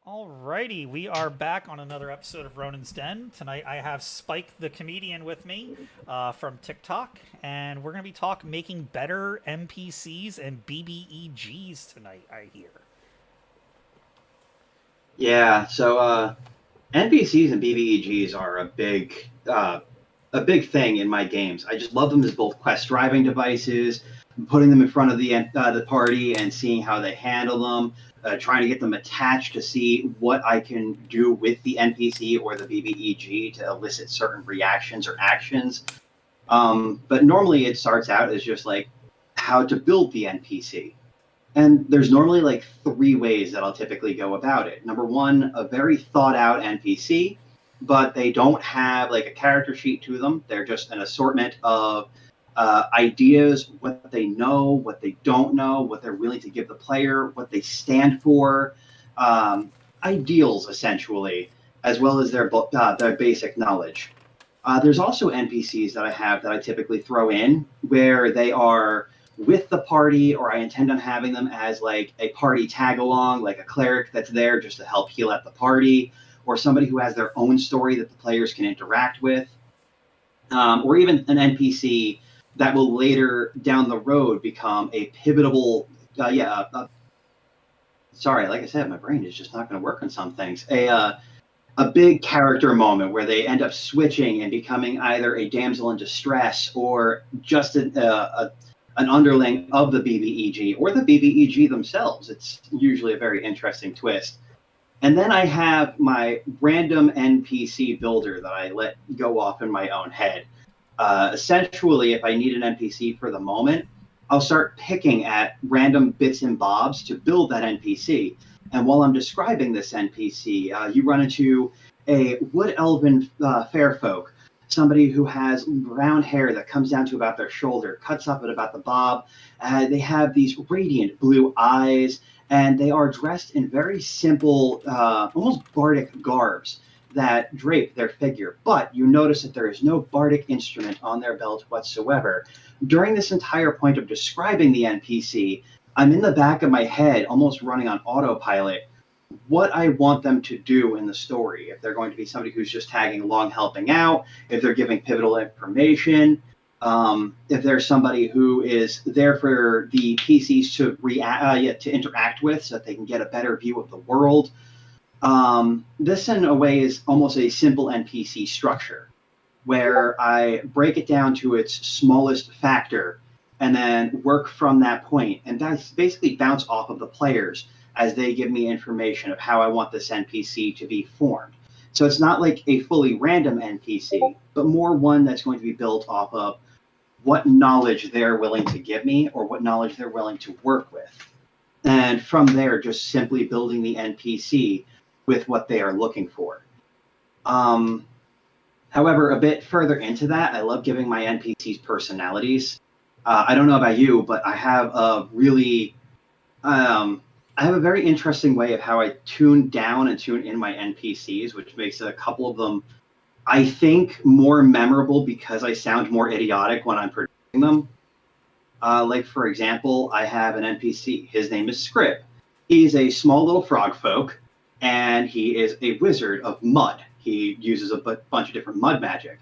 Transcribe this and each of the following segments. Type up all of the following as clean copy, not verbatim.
Alrighty, we are back on another episode of Ronin's Den. Tonight I have Spike the comedian with me from TikTok, and we're going to be making better NPCs and BBEGs tonight, I hear. Yeah, NPCs and BBEGs are a big thing in my games. I just love them as both quest driving devices, putting them in front of the party and seeing how they handle them, trying to get them attached to see what I can do with the NPC or the BBEG to elicit certain reactions or actions. But normally it starts out as just like how to build the NPC. And there's normally like three ways that I'll typically go about it. Number one, a very thought out NPC, but they don't have like a character sheet to them. They're just an assortment of ideas, what they know, what they don't know, what they're willing to give the player, what they stand for, um, ideals essentially, as well as their basic knowledge. There's also NPCs that I have that I typically throw in where they are with the party, or I intend on having them as like a party tag along, like a cleric that's there just to help heal at the party, or somebody who has their own story that the players can interact with, or even an NPC that will later down the road become a pivotal. Sorry, like I said, my brain is just not going to work on some things. A big character moment where they end up switching and becoming either a damsel in distress or just an underling of the BBEG or the BBEG themselves. It's usually a very interesting twist. And then I have my random NPC builder that I let go off in my own head. Essentially, if I need an NPC for the moment, I'll start picking at random bits and bobs to build that NPC. And while I'm describing this NPC, you run into a wood elven fair folk, somebody who has brown hair that comes down to about their shoulder, cuts up at about the bob. They have these radiant blue eyes, and they are dressed in very simple, almost bardic garbs that drape their figure. But you notice that there is no bardic instrument on their belt whatsoever. During this entire point of describing the NPC, I'm in the back of my head, almost running on autopilot, what I want them to do in the story. If they're going to be somebody who's just tagging along, helping out, if they're giving pivotal information, if there's somebody who is there for the PCs to interact with, so that they can get a better view of the world. This, in a way, is almost a simple NPC structure where I break it down to its smallest factor and then work from that point. And that's basically bounce off of the players as they give me information of how I want this NPC to be formed. So it's not like a fully random NPC, but more one that's going to be built off of what knowledge they're willing to give me or what knowledge they're willing to work with. And from there, just simply building the NPC with what they are looking for. Um, However, a bit further into that, I love giving my NPCs personalities. I don't know about you, but I have a very interesting way of how I tune down and tune in my NPCs, which makes a couple of them, I think, more memorable because I sound more idiotic when I'm producing them. Like, for example, I have an NPC. His name is Scrib. He's a small little frog folk, and he is a wizard of mud. He uses a bunch of different mud magic.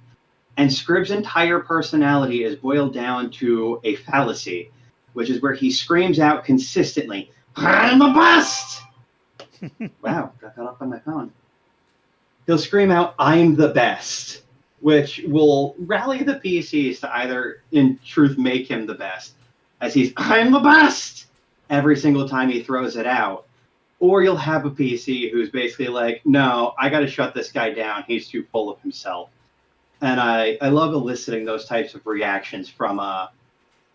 And Scrib's entire personality is boiled down to a fallacy, which is where he screams out consistently, "I'm the best!" Wow, got that up on my phone. He'll scream out, "I'm the best," which will rally the PCs to either, in truth, make him the best, as he's, "I'm the best!" every single time he throws it out. Or you'll have a PC who's basically like, "No, I got to shut this guy down. He's too full of himself." And I love eliciting those types of reactions from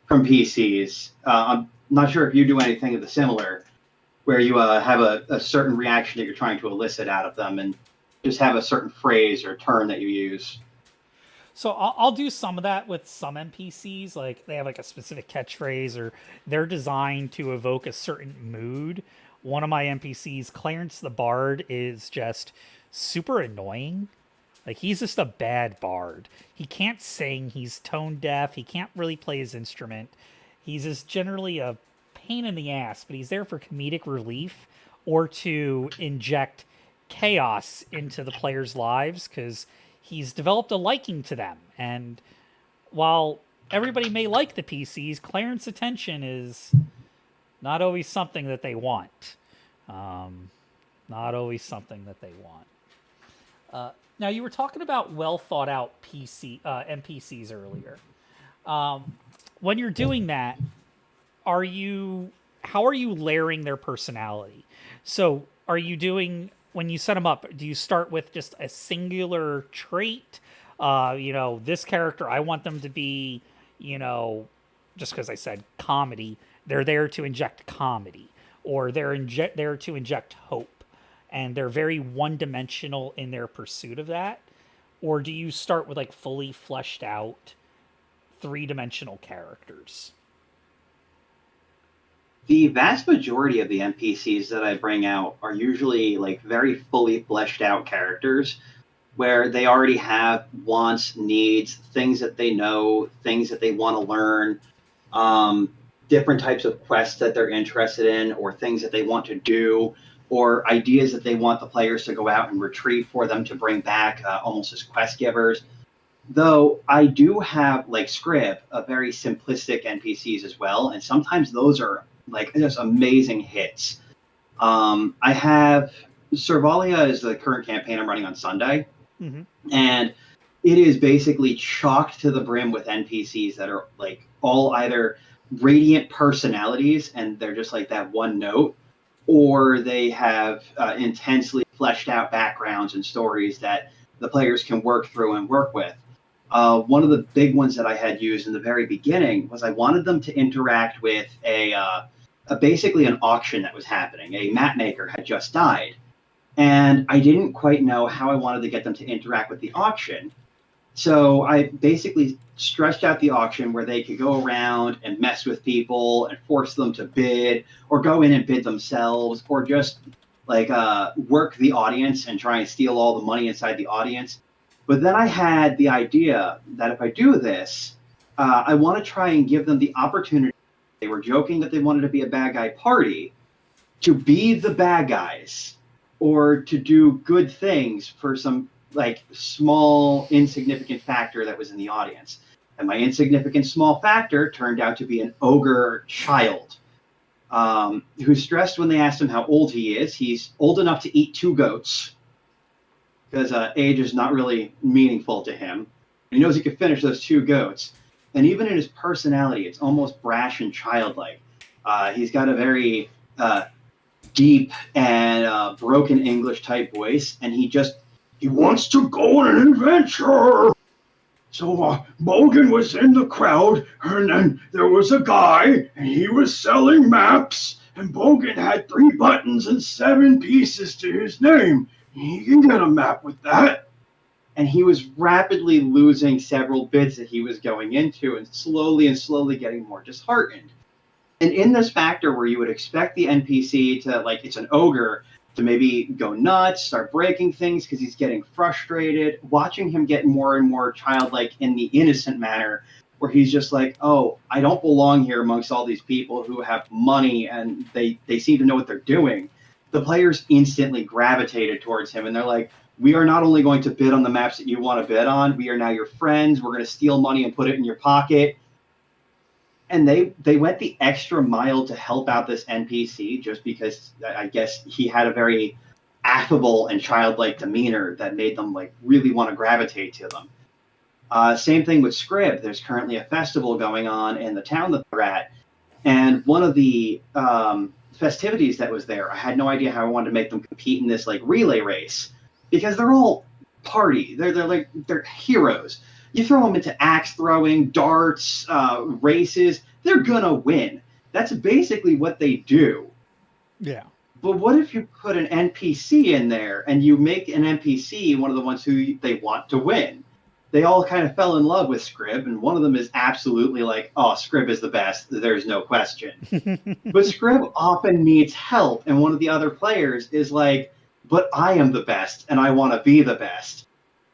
PCs. I'm not sure if you do anything of the similar, where you have a certain reaction that you're trying to elicit out of them, and just have a certain phrase or term that you use. So I'll do some of that with some NPCs, like they have like a specific catchphrase or they're designed to evoke a certain mood. One of my NPCs, Clarence the Bard, is just super annoying. Like he's just a bad bard. He can't sing. He's tone deaf. He can't really play his instrument. He's just generally a pain in the ass, but he's there for comedic relief or to inject chaos into the players' lives because he's developed a liking to them. And while everybody may like the PCs, Clarence attention is not always something that they want. Um, not always something that they want. Now, you were talking about well thought out NPCs earlier. When you're doing that, are you how are you layering their personality? So, are you doing when you set them up? Do you start with just a singular trait? This character, I want them to be, you know, just because I said comedy, they're there to inject comedy, or there to inject hope, and they're very one dimensional in their pursuit of that. Or do you start with like fully fleshed out three-dimensional characters? The vast majority of the NPCs that I bring out are usually like very fully fleshed out characters where they already have wants, needs, things that they know, things that they want to learn, um, different types of quests that they're interested in, or things that they want to do, or ideas that they want the players to go out and retrieve for them to bring back, almost as quest givers. Though I do have like Scrib, a very simplistic NPCs as well, and sometimes those are like just amazing hits. I have Servalia is the current campaign I'm running on Sunday, Mm-hmm. and it is basically chocked to the brim with NPCs that are like all either radiant personalities and they're just like that one note, or they have intensely fleshed out backgrounds and stories that the players can work through and work with. One of the big ones that I had used in the very beginning was I wanted them to interact with basically an auction that was happening. A map maker had just died, and I didn't quite know how I wanted to get them to interact with the auction. So I basically stretched out the auction where they could go around and mess with people and force them to bid, or go in and bid themselves, or just like work the audience and try and steal all the money inside the audience. But then I had the idea that if I do this, I want to try and give them the opportunity. They were joking that they wanted to be a bad guy party, to be the bad guys, or to do good things for some like small insignificant factor that was in the audience. And my insignificant small factor turned out to be an ogre child, who's stressed when they asked him how old he is. He's old enough to eat two goats because age is not really meaningful to him. He knows he could finish those two goats. And even in his personality, it's almost brash and childlike. He's got a very deep and broken English type voice, and he wants to go on an adventure. So Bogan was in the crowd, and then there was a guy, and he was selling maps, and Bogan had 3 buttons and 7 pieces to his name. He can get a map with that. And he was rapidly losing several bids that he was going into, and slowly getting more disheartened. And in this factor where you would expect the NPC to, like, it's an ogre, to maybe go nuts, start breaking things because he's getting frustrated, watching him get more and more childlike in the innocent manner, where he's just like, oh, I don't belong here amongst all these people who have money and they seem to know what they're doing. The players instantly gravitated towards him, and they're like, we are not only going to bid on the maps that you want to bid on, we are now your friends, we're going to steal money and put it in your pocket. And they went the extra mile to help out this NPC just because I guess he had a very affable and childlike demeanor that made them like really want to gravitate to them. Same thing with Scrib. There's currently a festival going on in the town that they're at, and one of the festivities that was there, I had no idea how I wanted to make them compete in this like relay race because they're all party. They're heroes. You throw them into axe throwing, darts, races, they're gonna win. That's basically what they do. Yeah. But what if you put an NPC in there and you make an NPC one of the ones who they want to win? They all kind of fell in love with Scrib, and one of them is absolutely like, oh, Scrib is the best. There's no question. But Scrib often needs help, and one of the other players is like, but I am the best, and I want to be the best.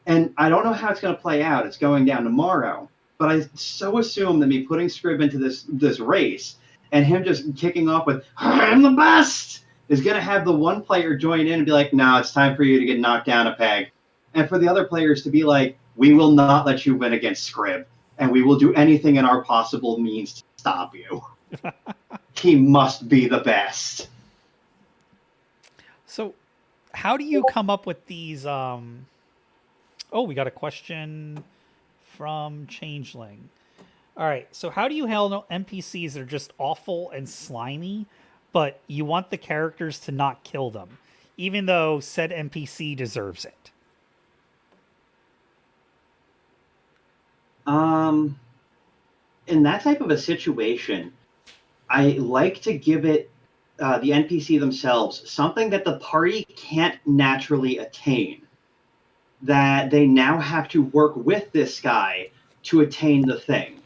And I don't know how it's going to play out. It's going down tomorrow. But I so assume that me putting Scrib into this race and him just kicking off with, I'm the best, is going to have the one player join in and be like, no, it's time for you to get knocked down a peg. And for the other players to be like, we will not let you win against Scrib, and we will do anything in our possible means to stop you. He must be the best. So, how do you come up with these? Oh, we got a question from Changeling. All right, so how do you handle NPCs that are just awful and slimy, but you want the characters to not kill them, even though said NPC deserves it? In that type of a situation, I like to give it the NPC themselves something that the party can't naturally attain. That they now have to work with this guy to attain the thing.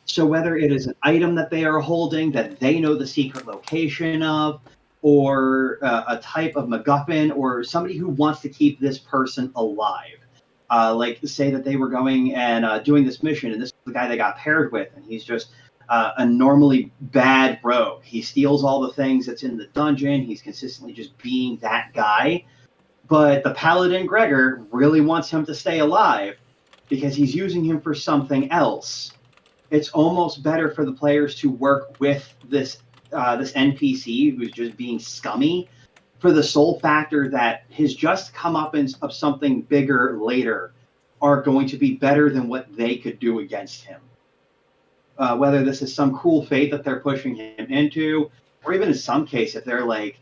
So whether it is an item that they are holding that they know the secret location of, or a type of MacGuffin, or somebody who wants to keep this person alive. Like say that they were going and doing this mission, and this is the guy they got paired with, and he's just a normally bad rogue. He steals all the things that's in the dungeon. He's consistently just being that guy. But the paladin Gregor really wants him to stay alive because he's using him for something else. It's almost better for the players to work with this NPC who's just being scummy for the sole factor that his just comeuppance of something bigger later are going to be better than what they could do against him. Whether this is some cruel fate that they're pushing him into, or even in some case, if they're like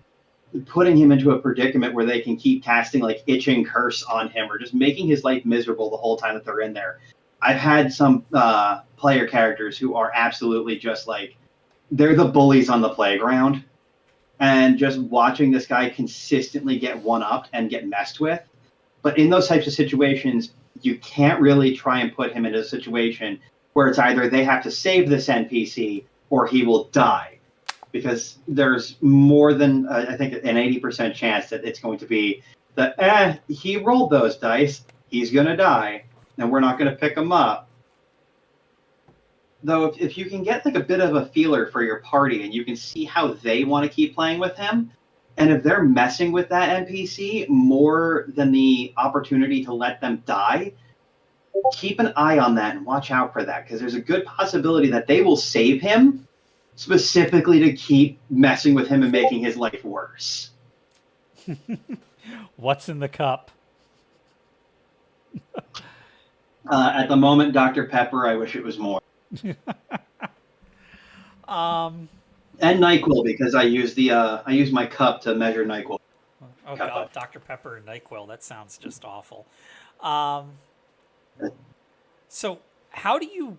putting him into a predicament where they can keep casting like itching curse on him or just making his life miserable the whole time that they're in there. I've had some player characters who are absolutely just like, they're the bullies on the playground, and just watching this guy consistently get one-upped and get messed with. But in those types of situations, you can't really try and put him into a situation where it's either they have to save this NPC or he will die. Because there's more than, I think, an 80% chance that it's going to be that, he rolled those dice, he's going to die, and we're not going to pick him up. Though if you can get like a bit of a feeler for your party and you can see how they want to keep playing with him, and if they're messing with that NPC more than the opportunity to let them die, keep an eye on that and watch out for that, because there's a good possibility that they will save him specifically to keep messing with him and making his life worse. What's in the cup? At the moment, Dr. Pepper, I wish it was more. Um, And NyQuil, because I use my cup to measure NyQuil. oh God, Dr. Pepper and NyQuil. That sounds just awful. Um, so how do you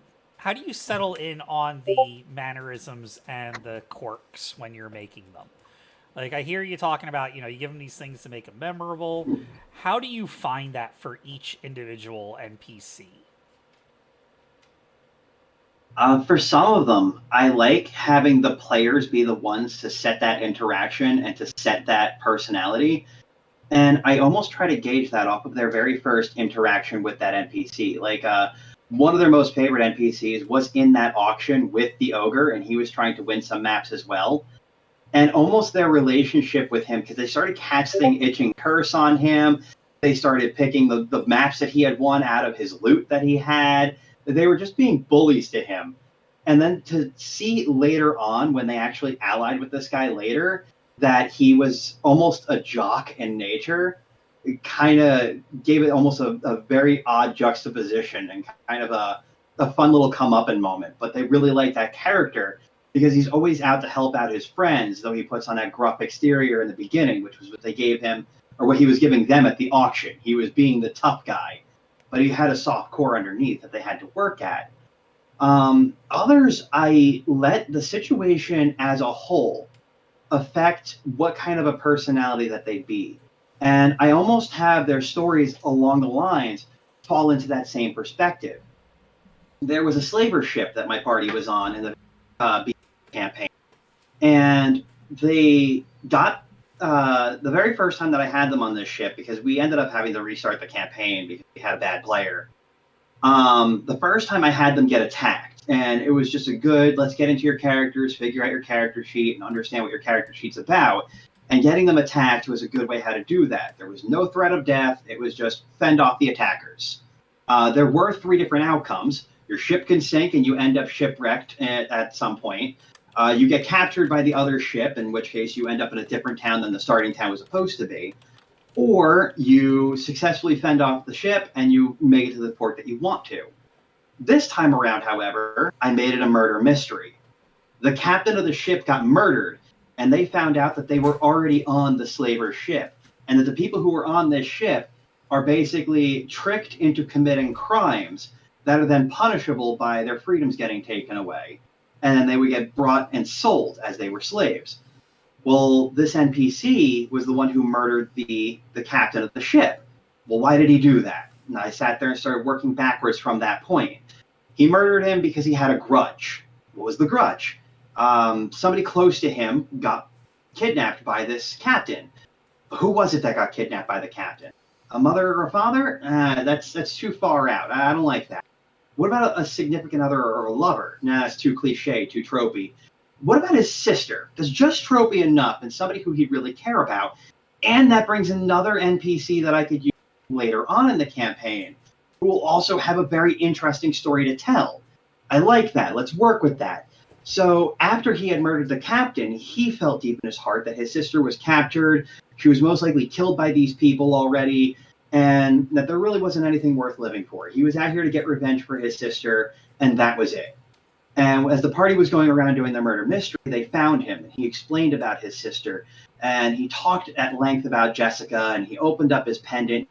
settle in on the mannerisms and the quirks when you're making them? Like I hear you talking about, you give them these things to make them memorable. How do you find that for each individual NPC? For some of them, I like having the players be the ones to set that interaction and to set that personality. And I almost try to gauge that off of their very first interaction with that NPC. Like, one of their most favorite NPCs was in that auction with the ogre, and he was trying to win some maps as well. And almost their relationship with him, because they started casting itching curse on him. They started picking the maps that he had won out of his loot that he had. They were just being bullies to him. And then to see later on, when they actually allied with this guy later, that he was almost a jock in nature, it kind of gave it almost a very odd juxtaposition and kind of a fun little come-up-in moment. But they really like that character because he's always out to help out his friends, though he puts on that gruff exterior in the beginning, which was what they gave him, or what he was giving them at the auction. He was being the tough guy, but he had a soft core underneath that they had to work at. Others, I let the situation as a whole affect what kind of a personality that they be. And I almost have their stories along the lines fall into that same perspective. There was a slaver ship that my party was on in the campaign, and they got the very first time that I had them on this ship, because we ended up having to restart the campaign because we had a bad player. The first time I had them get attacked, and it was just a good, let's get into your characters, figure out your character sheet, and understand what your character sheet's about. And getting them attacked was a good way how to do that. There was no threat of death. It was just fend off the attackers. There were 3 different outcomes. Your ship can sink and you end up shipwrecked at some point. You get captured by the other ship, in which case you end up in a different town than the starting town was supposed to be. Or you successfully fend off the ship and you make it to the port that you want to. This time around, however, I made it a murder mystery. The captain of the ship got murdered, and they found out that they were already on the slaver ship, and that the people who were on this ship are basically tricked into committing crimes that are then punishable by their freedoms getting taken away, and then they would get brought and sold as they were slaves. Well, this NPC was the one who murdered the captain of the ship. Well, why did he do that? And I sat there and started working backwards from that point. He murdered him because he had a grudge. What was the grudge? Somebody close to him got kidnapped by this captain. Who was it that got kidnapped by the captain? A mother or a father? That's too far out. I don't like that. What about a significant other or a lover? Nah, that's too cliche, too tropey. What about his sister? That's just tropey enough, and somebody who he'd really care about. And that brings another NPC that I could use later on in the campaign, who will also have a very interesting story to tell. I like that. Let's work with that. So after he had murdered the captain, he felt deep in his heart that his sister was captured. She was most likely killed by these people already, and that there really wasn't anything worth living for. He was out here to get revenge for his sister, and that was it. And as the party was going around doing their murder mystery, they found him. And he explained about his sister, and he talked at length about Jessica, and he opened up his pendant.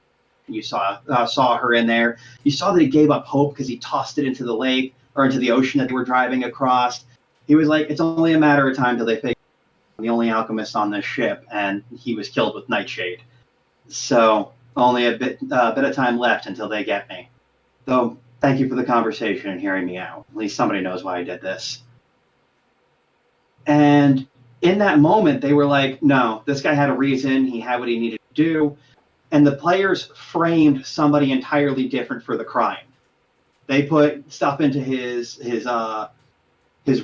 You saw her in there. You saw that he gave up hope because he tossed it into the lake or into the ocean that they were driving across. He was like, it's only a matter of time till they figure out the only alchemist on this ship, and he was killed with Nightshade. So only a bit of time left until they get me. So thank you for the conversation and hearing me out. At least somebody knows why I did this. And in that moment, they were like, no, this guy had a reason. He had what he needed to do. And the players framed somebody entirely different for the crime. They put stuff into his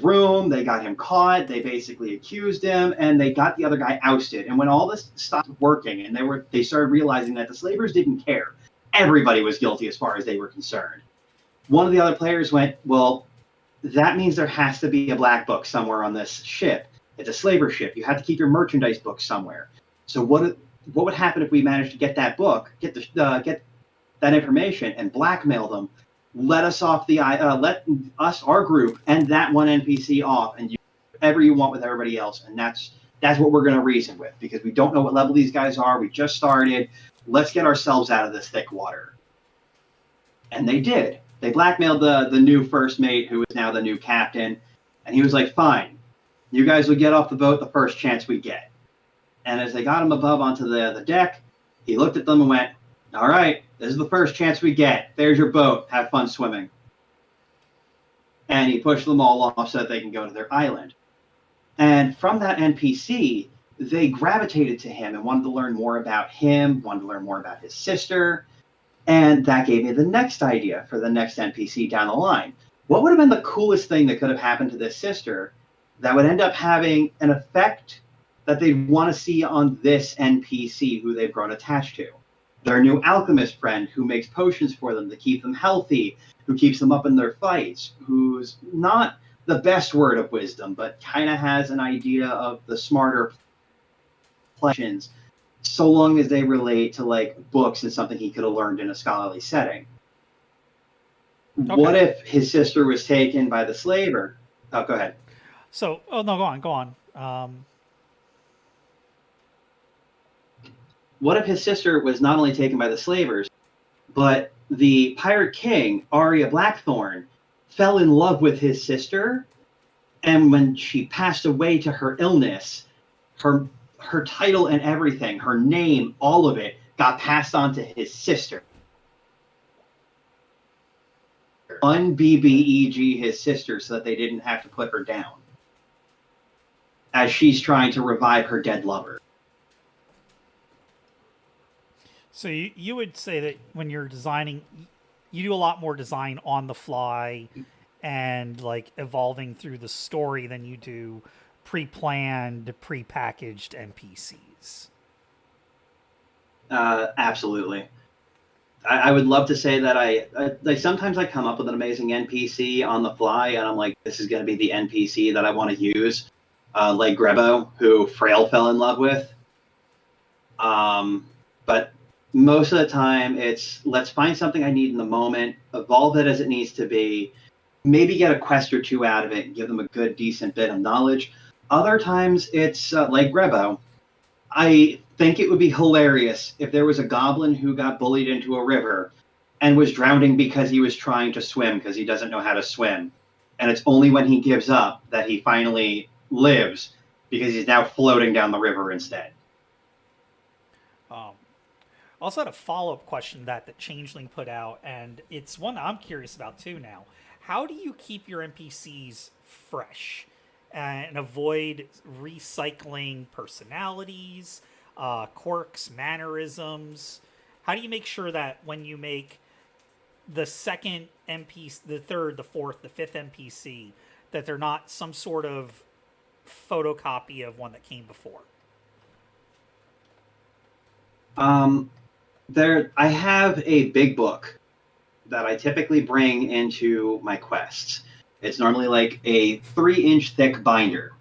room. They got him caught. They basically accused him, and they got the other guy ousted. And when all this stopped working, and they started realizing that the slavers didn't care. Everybody was guilty as far as they were concerned. One of the other players went, well, that means there has to be a black book somewhere on this ship. It's a slaver ship. You have to keep your merchandise book somewhere. So what would happen if we managed to get that book, get that information, and blackmail them? Let us off let us, our group, and that one NPC off, and you do whatever you want with everybody else. And that's what we're going to reason with, because we don't know what level these guys are. We just started. Let's get ourselves out of this thick water. And they did. They blackmailed the new first mate, who is now the new captain, and he was like, fine, you guys will get off the boat the first chance we get. And as they got him above onto the deck, he looked at them and went, all right, this is the first chance we get. There's your boat. Have fun swimming. And he pushed them all off so that they can go to their island. And from that NPC, they gravitated to him and wanted to learn more about him, wanted to learn more about his sister. And that gave me the next idea for the next NPC down the line. What would have been the coolest thing that could have happened to this sister that would end up having an effect that they'd want to see on this NPC who they've grown attached to? Their new alchemist friend who makes potions for them to keep them healthy, who keeps them up in their fights, who's not the best word of wisdom, but kind of has an idea of the smarter questions, so long as they relate to like books and something he could have learned in a scholarly setting. Okay. What if his sister was taken by the slaver? Oh, go ahead. So, oh no, go on. What if his sister was not only taken by the slavers, but the pirate king, Arya Blackthorn, fell in love with his sister, and when she passed away to her illness, her title and everything, her name, all of it, got passed on to his sister. Un-BBEG his sister so that they didn't have to put her down as she's trying to revive her dead lover. So you would say that when you're designing, you do a lot more design on the fly and like evolving through the story than you do pre-planned, pre-packaged NPCs. Absolutely. I would love to say that like sometimes I come up with an amazing NPC on the fly, and I'm like, this is going to be the NPC that I want to use, like Grebo, who Frail fell in love with. But most of the time, it's let's find something I need in the moment, evolve it as it needs to be, maybe get a quest or two out of it, and give them a good, decent bit of knowledge. Other times, it's like Grebo. I think it would be hilarious if there was a goblin who got bullied into a river and was drowning because he was trying to swim because he doesn't know how to swim. And it's only when he gives up that he finally lives because he's now floating down the river instead. Um, Also had a follow-up question that Changeling put out, and it's one that I'm curious about too now. How do you keep your NPCs fresh and avoid recycling personalities, quirks, mannerisms? How do you make sure that when you make the second NPC, the third, the fourth, the fifth NPC, that they're not some sort of photocopy of one that came before? I have a big book that I typically bring into my quests. It's normally like a 3-inch thick binder.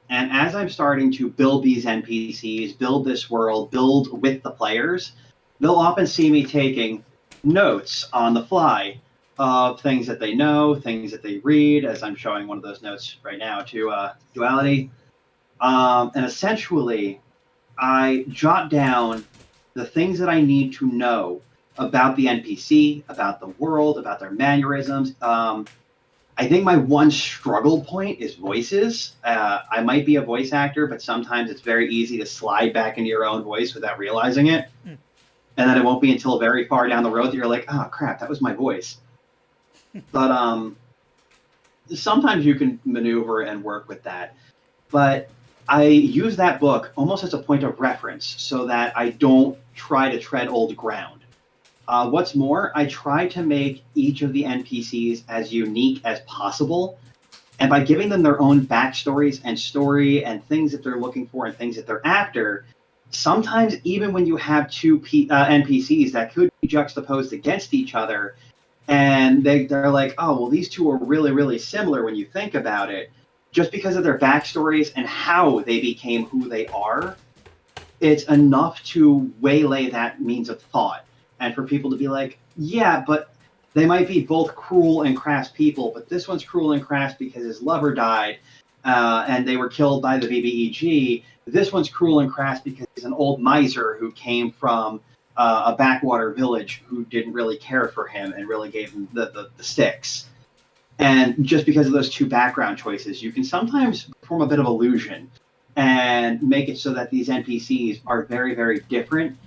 And as I'm starting to build these NPCs, build this world, build with the players, they'll often see me taking notes on the fly of things that they know, things that they read, as I'm showing one of those notes right now to Duality. And essentially, I jot down the things that I need to know about the NPC, about the world, about their mannerisms. I think my one struggle point is voices. I might be a voice actor, but sometimes it's very easy to slide back into your own voice without realizing it. Mm. And then it won't be until very far down the road that you're like, oh crap, that was my voice. But sometimes you can maneuver and work with that. But I use that book almost as a point of reference so that I don't try to tread old ground. What's more, I try to make each of the NPCs as unique as possible. And by giving them their own backstories and story and things that they're looking for and things that they're after, sometimes even when you have two NPCs that could be juxtaposed against each other, and they're like, oh, well, these two are really, really similar when you think about it, just because of their backstories and how they became who they are, it's enough to waylay that means of thought. And for people to be like, yeah, but they might be both cruel and crass people, but this one's cruel and crass because his lover died and they were killed by the BBEG. This one's cruel and crass because he's an old miser who came from a backwater village who didn't really care for him and really gave him the sticks. And just because of those two background choices, you can sometimes form a bit of illusion and make it so that these NPCs are very, very different.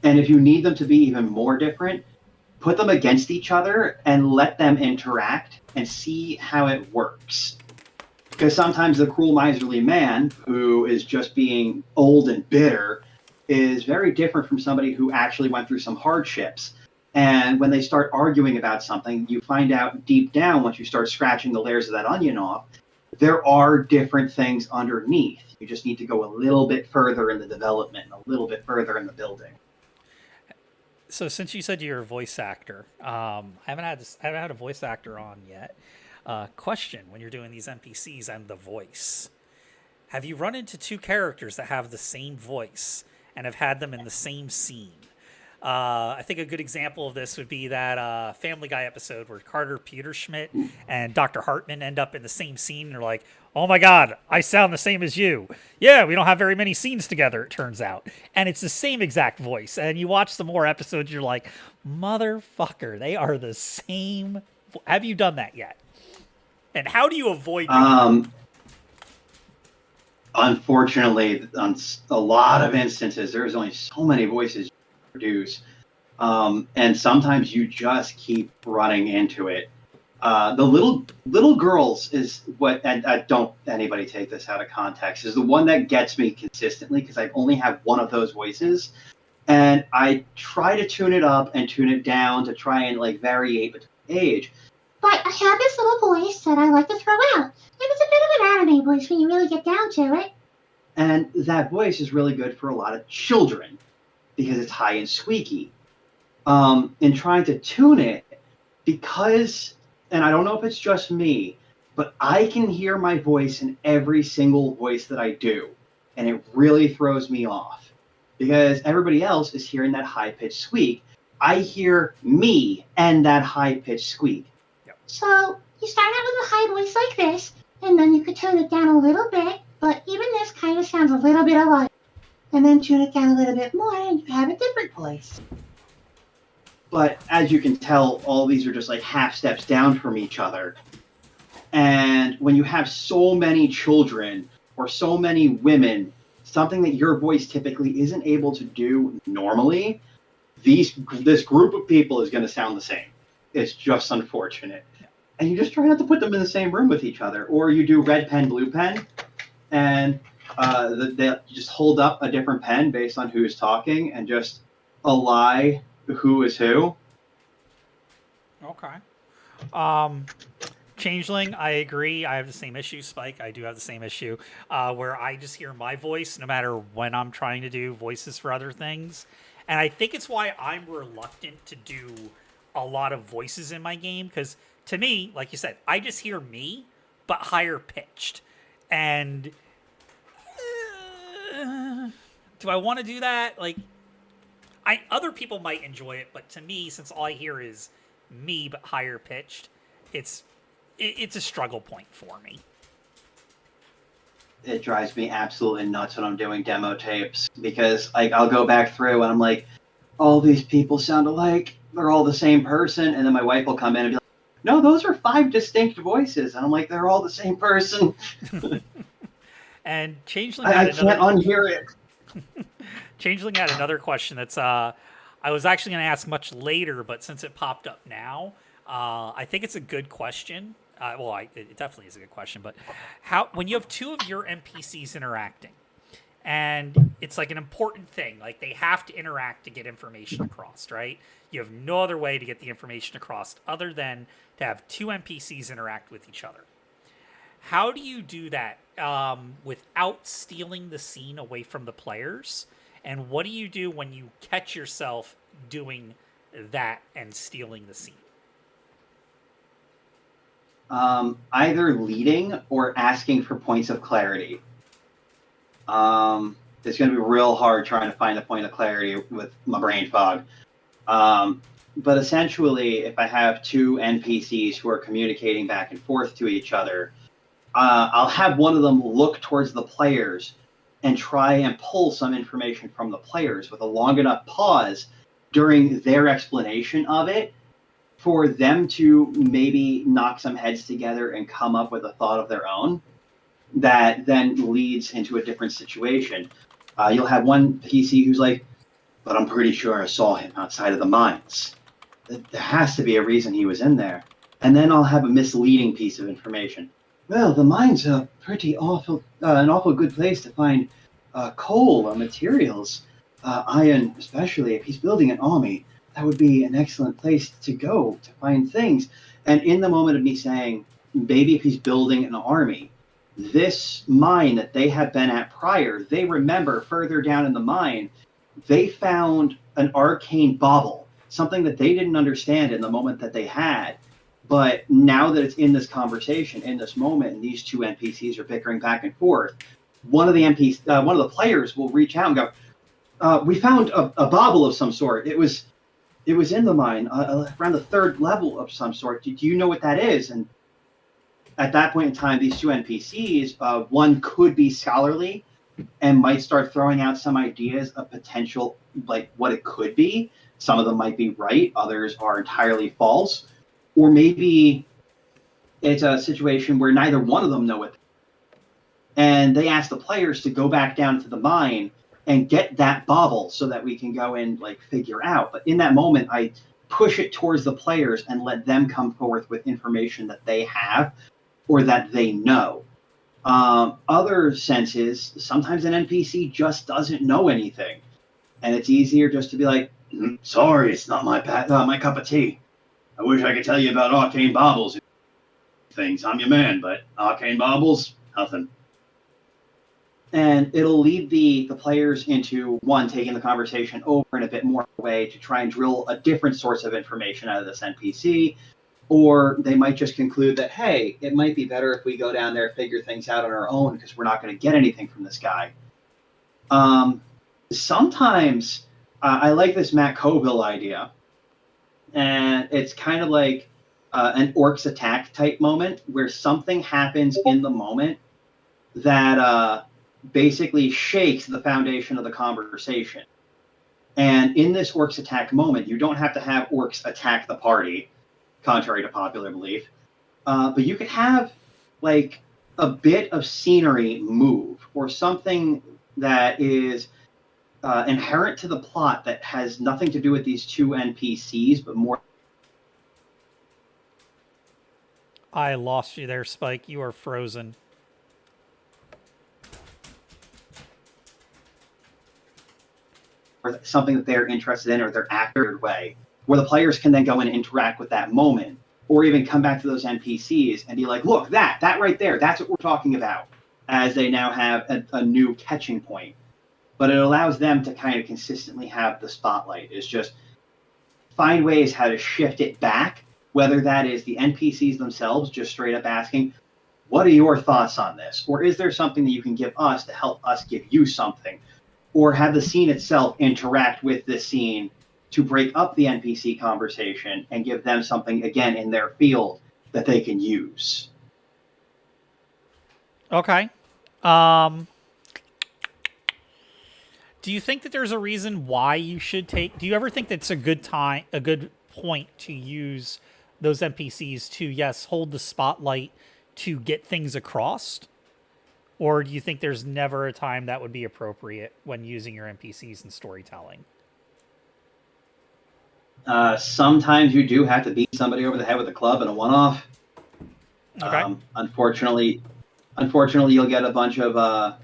And if you need them to be even more different, put them against each other and let them interact and see how it works. Because sometimes the cruel, miserly man who is just being old and bitter is very different from somebody who actually went through some hardships. And when they start arguing about something, you find out deep down, once you start scratching the layers of that onion off, there are different things underneath. You just need to go a little bit further in the development, a little bit further in the building. So since you said you're a voice actor, I haven't had a voice actor on yet. Question: when you're doing these NPCs and the voice, have you run into two characters that have the same voice and have had them in the same scene? I think a good example of this would be that Family Guy episode where Carter Peterschmidt and Dr. Hartman end up in the same scene. And they're like, oh my God, I sound the same as you. Yeah, we don't have very many scenes together, it turns out. And it's the same exact voice. And you watch some more episodes, you're like, motherfucker, they are the same. Have you done that yet? And how do you avoid doing that? Unfortunately, on a lot of instances, there's only so many voices you can produce. And sometimes you just keep running into it. The little girls is what, and don't anybody take this out of context, is the one that gets me consistently because I only have one of those voices. And I try to tune it up and tune it down to try and like variate between age. But I have this little voice that I like to throw out. And it's a bit of an anime voice when you really get down to it. And that voice is really good for a lot of children because it's high and squeaky. In trying to tune it, because, and I don't know if it's just me, but I can hear my voice in every single voice that I do. And it really throws me off because everybody else is hearing that high pitched squeak. I hear me and that high pitched squeak. So you start out with a high voice like this, and then you could tune it down a little bit, but even this kind of sounds a little bit alike. And then tune it down a little bit more, and you have a different voice. But as you can tell, all these are just like half steps down from each other. And when you have so many children or so many women, something that your voice typically isn't able to do normally, this group of people is going to sound the same. It's just unfortunate. And you just try not to put them in the same room with each other. Or you do red pen, blue pen, and they just hold up a different pen based on who's talking and just ally who is who. Okay. Changeling, I agree. I have the same issue. Spike, I do have the same issue, where I just hear my voice no matter when I'm trying to do voices for other things. And I think it's why I'm reluctant to do a lot of voices in my game, because to me, like you said, I just hear me, but higher pitched. And do I want to do that? Like, other people might enjoy it, but to me, since all I hear is me but higher pitched, it's a struggle point for me. It drives me absolutely nuts when I'm doing demo tapes because like I'll go back through and I'm like, all these people sound alike. They're all the same person, and then my wife will come in and be like, no, those are 5 distinct voices, and I'm like, they're all the same person. And Changeling, I can't unhear it. Changeling had another question that's I was actually going to ask much later, but since it popped up now, I think it's a good question. It definitely is a good question. But when you have 2 of your NPCs interacting, and it's like an important thing, like they have to interact to get information across, right? You have no other way to get the information across other than to have 2 NPCs interact with each other. How do you do that without stealing the scene away from the players? And what do you do when you catch yourself doing that and stealing the scene? Either leading or asking for points of clarity. It's going to be real hard trying to find a point of clarity with my brain fog. But essentially, if I have 2 NPCs who are communicating back and forth to each other, I'll have one of them look towards the players and try and pull some information from the players with a long enough pause during their explanation of it for them to maybe knock some heads together and come up with a thought of their own that then leads into a different situation. You'll have one PC who's like, but I'm pretty sure I saw him outside of the mines. There has to be a reason he was in there. And then I'll have a misleading piece of information. Well, the mines are an awful good place to find coal or materials, iron especially. If he's building an army, that would be an excellent place to go to find things. And in the moment of me saying, maybe if he's building an army, this mine that they have been at prior, they remember further down in the mine, they found an arcane bauble, something that they didn't understand in the moment that they had. But now that it's in this conversation, in this moment, and these 2 NPCs are bickering back and forth, one of the players will reach out and go, "We found a bauble of some sort. It was in the mine around the 3rd level of some sort. Do you know what that is?" And at that point in time, these 2 NPCs, one could be scholarly and might start throwing out some ideas of potential, like what it could be. Some of them might be right, others are entirely false. Or maybe it's a situation where neither one of them know it. And they ask the players to go back down to the mine and get that bauble so that we can go and like figure out. But in that moment, I push it towards the players and let them come forth with information that they have or that they know. Other senses, sometimes an NPC just doesn't know anything. And it's easier just to be like, sorry, it's not my cup of tea. I wish I could tell you about arcane baubles things. I'm your man, but arcane baubles, nothing. And it'll lead the players into one, taking the conversation over in a bit more way to try and drill a different source of information out of this NPC, or they might just conclude that, hey, it might be better if we go down there, figure things out on our own, because we're not going to get anything from this guy. Sometimes I like this Matt Colville idea, and it's kind of like an orcs attack type moment where something happens in the moment that basically shakes the foundation of the conversation. And in this orcs attack moment, you don't have to have orcs attack the party, contrary to popular belief, but you could have like a bit of scenery move or something that is inherent to the plot that has nothing to do with these two NPCs, but more. I lost you there, Spike. You are frozen. Or something that they're interested in or they're acted way, where the players can then go and interact with that moment, or even come back to those NPCs and be like, look, that right there, that's what we're talking about, as they now have a new catching point. But it allows them to kind of consistently have the spotlight. Is just find ways how to shift it back, whether that is the NPCs themselves just straight up asking, what are your thoughts on this? Or is there something that you can give us to help us give you something? Or have the scene itself interact with this scene to break up the NPC conversation and give them something, again, in their field that they can use. Okay. Do you think that there's a reason why you should take... Do you ever think that's a good point to use those NPCs to, yes, hold the spotlight to get things across? Or do you think there's never a time that would be appropriate when using your NPCs in storytelling? Sometimes you do have to beat somebody over the head with a club in a one-off. Okay. Unfortunately, you'll get a bunch of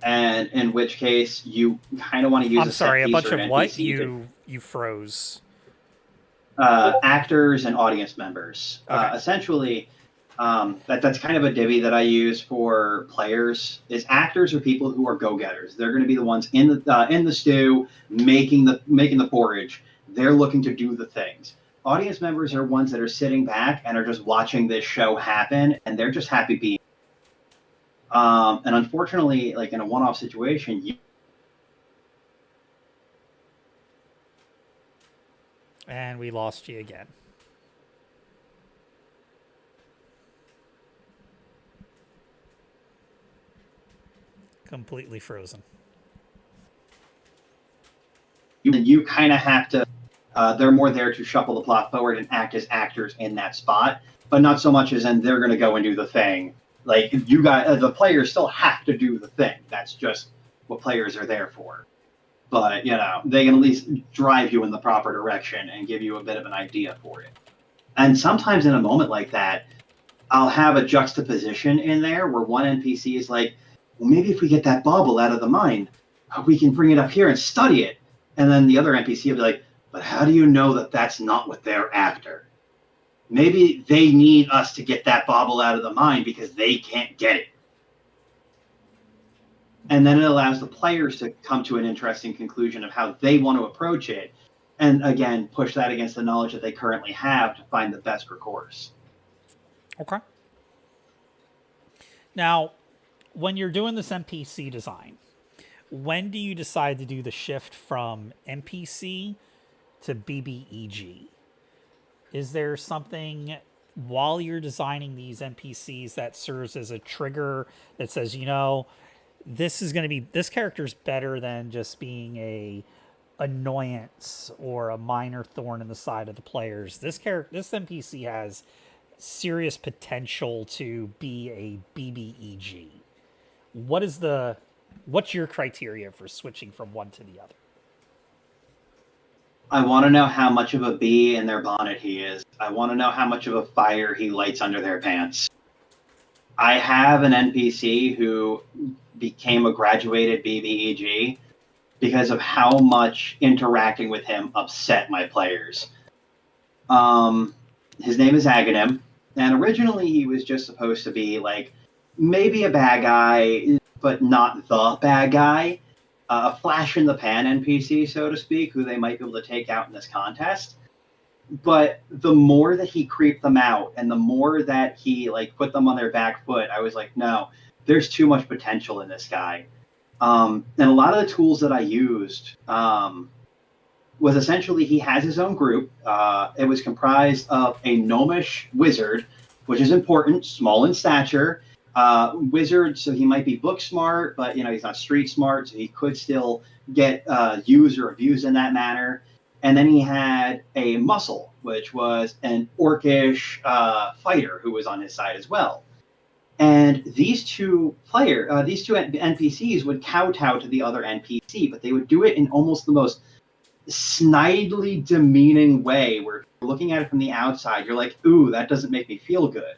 and in which case you kind of want to use. I'm sorry, a bunch of what? NPC you froze. Actors and audience members. Okay. Essentially, that's kind of a divvy that I use for players. Is actors are people who are go-getters. They're going to be the ones in the stew making the porridge. They're looking to do the things. Audience members are ones that are sitting back and are just watching this show happen, and they're just happy being. And unfortunately, like in a one-off situation, And we lost you again. Completely frozen. you kind of have to. They're more there to shuffle the plot forward and act as actors in that spot, but not so much as in they're going to go and do the thing. Like you got the players still have to do the thing. That's just what players are there for. But they can at least drive you in the proper direction and give you a bit of an idea for it. And sometimes in a moment like that, I'll have a juxtaposition in there where one NPC is like, well, maybe if we get that bauble out of the mine, we can bring it up here and study it. And then the other NPC will be like, but how do you know that that's not what they're after? Maybe they need us to get that bauble out of the mine because they can't get it. And then it allows the players to come to an interesting conclusion of how they want to approach it. And again, push that against the knowledge that they currently have to find the best course. Okay. Now, when you're doing this NPC design, when do you decide to do the shift from NPC to BBEG? Is there something while you're designing these NPCs that serves as a trigger that says, this character's better than just being a annoyance or a minor thorn in the side of the players. This NPC has serious potential to be a BBEG. What's your criteria for switching from one to the other? I want to know how much of a bee in their bonnet he is. I want to know how much of a fire he lights under their pants. I have an NPC who became a graduated BBEG, because of how much interacting with him upset my players. His name is Aghanim, and originally he was just supposed to be like maybe a bad guy, but not the bad guy. A flash in the pan NPC, so to speak, who they might be able to take out in this contest. But the more that he creeped them out and the more that he like put them on their back foot, I was like, no, there's too much potential in this guy. And a lot of the tools that I used was essentially he has his own group. It was comprised of a gnomish wizard, which is important, small in stature. Wizard, so he might be book smart, but he's not street smart, so he could still get used or abused in that manner. And then he had a muscle, which was an orcish fighter who was on his side as well. And these two NPCs would kowtow to the other NPC, but they would do it in almost the most snidely demeaning way where if you're looking at it from the outside, you're like, ooh, that doesn't make me feel good.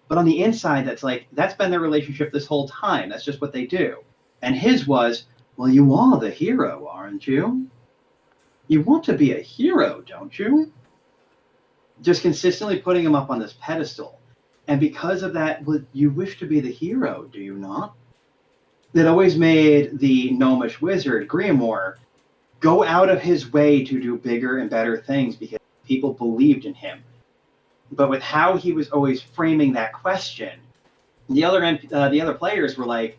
But on the inside, that's been their relationship this whole time. That's just what they do. And his was, well, you are the hero, aren't you? You want to be a hero, don't you? Just consistently putting him up on this pedestal. And because of that, well, you wish to be the hero, do you not? That always made the gnomish wizard, Griamore, go out of his way to do bigger and better things because people believed in him. But with how he was always framing that question, the other players were like,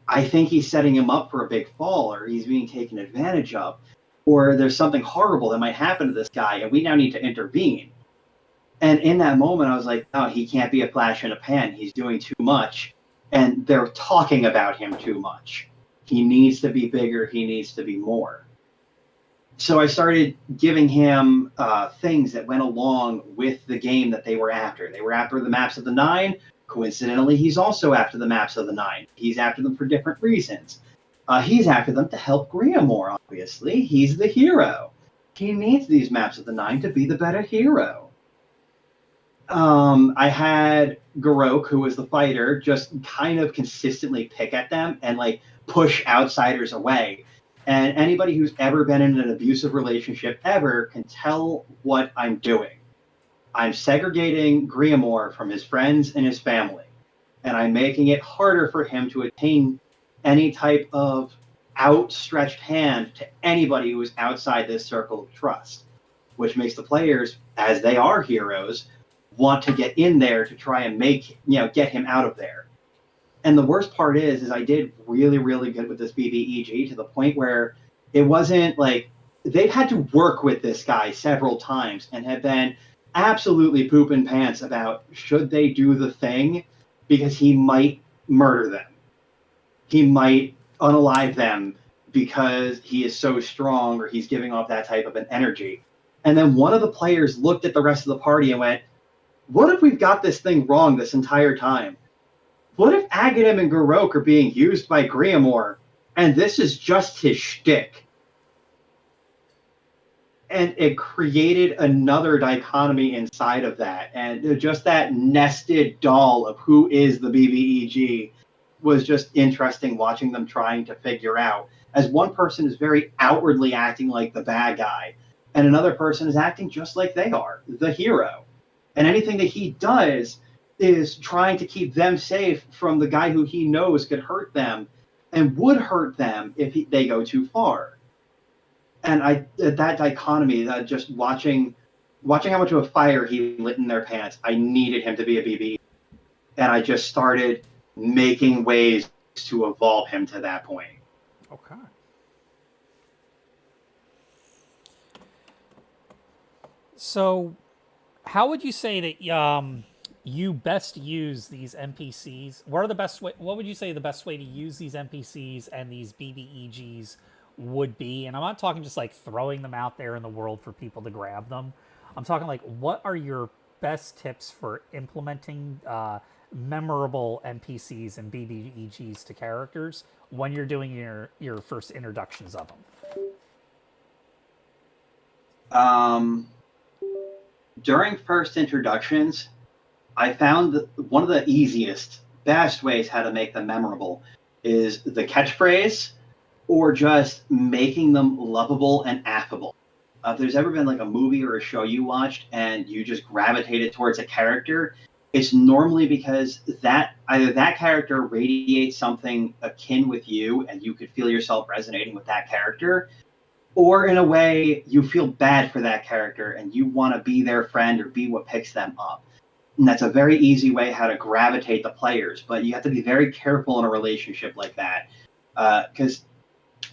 I think he's setting him up for a big fall, or he's being taken advantage of, or there's something horrible that might happen to this guy, and we now need to intervene. And in that moment, I was like, oh, he can't be a flash in a pan. He's doing too much, and they're talking about him too much. He needs to be bigger. He needs to be more. So I started giving him things that went along with the game that they were after. They were after the maps of the 9. Coincidentally, he's also after the maps of the 9. He's after them for different reasons. He's after them to help Griamore, obviously. He's the hero. He needs these maps of the 9 to be the better hero. I had Garok, who was the fighter, just kind of consistently pick at them and like push outsiders away. And anybody who's ever been in an abusive relationship ever can tell what I'm doing. I'm segregating Griamore from his friends and his family, and I'm making it harder for him to attain any type of outstretched hand to anybody who is outside this circle of trust, which makes the players, as they are heroes, want to get in there to try and get him out of there. And the worst part is I did really, really good with this BBEG to the point where it wasn't like they've had to work with this guy several times and have been absolutely pooping pants about should they do the thing because he might murder them. He might unalive them because he is so strong or he's giving off that type of an energy. And then one of the players looked at the rest of the party and went, what if we've got this thing wrong this entire time? What if Aghanim and Garok are being used by Griamore, and this is just his shtick? And it created another dichotomy inside of that. And just that nested doll of who is the BBEG was just interesting watching them trying to figure out. As one person is very outwardly acting like the bad guy, and another person is acting just like they are, the hero. And anything that he does is trying to keep them safe from the guy who he knows could hurt them and would hurt them if they go too far. And that dichotomy, just watching how much of a fire he lit in their pants, I needed him to be a BB. And I just started making ways to evolve him to that point. Okay. So how would you say that you best use these NPCs? What would you say the best way to use these NPCs and these BBEGs would be? And I'm not talking just like throwing them out there in the world for people to grab them. I'm talking like, what are your best tips for implementing memorable NPCs and BBEGs to characters when you're doing your first introductions of them? During first introductions, I found that one of the best ways how to make them memorable is the catchphrase or just making them lovable and affable. If there's ever been like a movie or a show you watched and you just gravitated towards a character, it's normally because that either that character radiates something akin with you and you could feel yourself resonating with that character, or in a way you feel bad for that character and you want to be their friend or be what picks them up. And that's a very easy way how to gravitate the players, but you have to be very careful in a relationship like that, because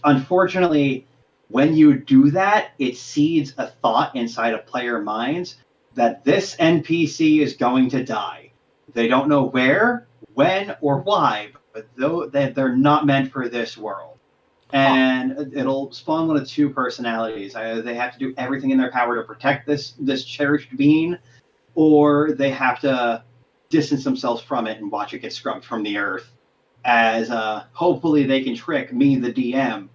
unfortunately, when you do that, it seeds a thought inside of player minds that this NPC is going to die. They don't know where, when, or why, but though that they're not meant for this world. And it'll spawn one of two personalities. Either they have to do everything in their power to protect this cherished being, or they have to distance themselves from it and watch it get scrubbed from the earth. As hopefully they can trick me, the DM,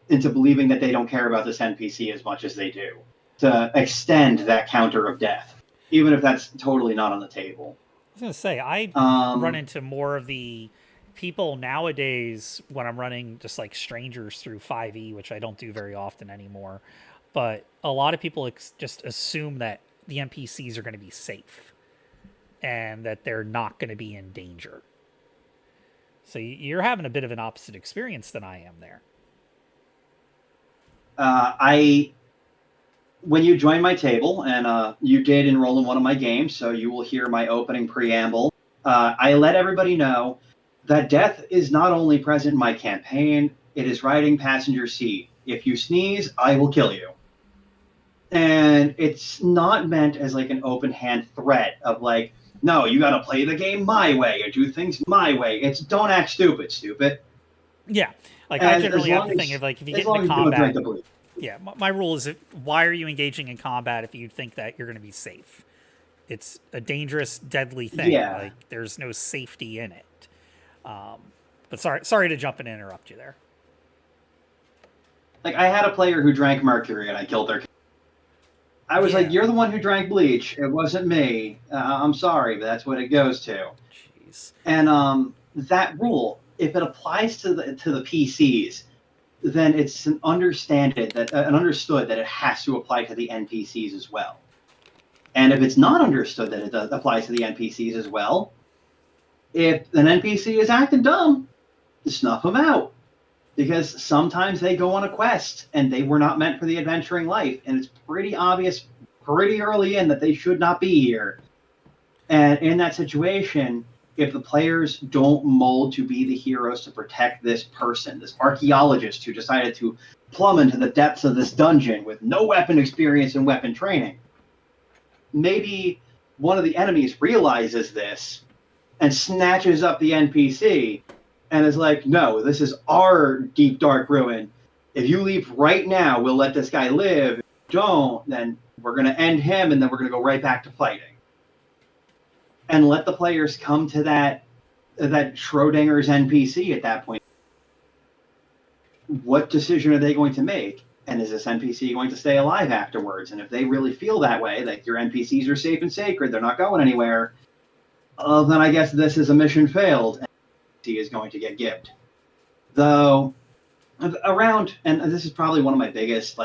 into believing that they don't care about this NPC as much as they do, to extend that counter of death, even if that's totally not on the table. I was going to say, I run into more of the people nowadays when I'm running just like strangers through 5e, which I don't do very often anymore. But a lot of people just assume that the NPCs are going to be safe and that they're not going to be in danger. So you're having a bit of an opposite experience than I am there. When you join my table, and you did enroll in one of my games, so you will hear my opening preamble. I let everybody know that death is not only present in my campaign, it is riding passenger seat. If you sneeze, I will kill you. And it's not meant as like an open hand threat of like, no, you got to play the game my way or do things my way. It's don't act stupid. Yeah, like I generally have the thing of like if you get into combat, yeah, my rule is why are you engaging in combat if you think that you're going to be safe? It's a dangerous, deadly thing. Yeah. Like there's no safety in it. But sorry to jump in and interrupt you there. Like I had a player who drank mercury and I killed their. I was like, you're the one who drank bleach. It wasn't me. I'm sorry, but that's what it goes to. Jeez. And that rule, if it applies to the PCs, then it's understood that it has to apply to the NPCs as well. And if it's not understood that it applies to the NPCs as well, if an NPC is acting dumb, snuff them out. Because sometimes they go on a quest and they were not meant for the adventuring life, and it's pretty obvious pretty early in that they should not be here. And in that situation, if the players don't mold to be the heroes to protect this person, this archaeologist who decided to plumb into the depths of this dungeon with no weapon experience and weapon training, maybe one of the enemies realizes this and snatches up the NPC and is like, no, this is our deep, dark ruin. If you leave right now, we'll let this guy live. If you don't, then we're going to end him, and then we're going to go right back to fighting. And let the players come to that Schrodinger's NPC at that point. What decision are they going to make? And is this NPC going to stay alive afterwards? And if they really feel that way, like your NPCs are safe and sacred, they're not going anywhere, then I guess this is a mission failed. Is going to get gibbed. Though around, and this is probably one of my biggest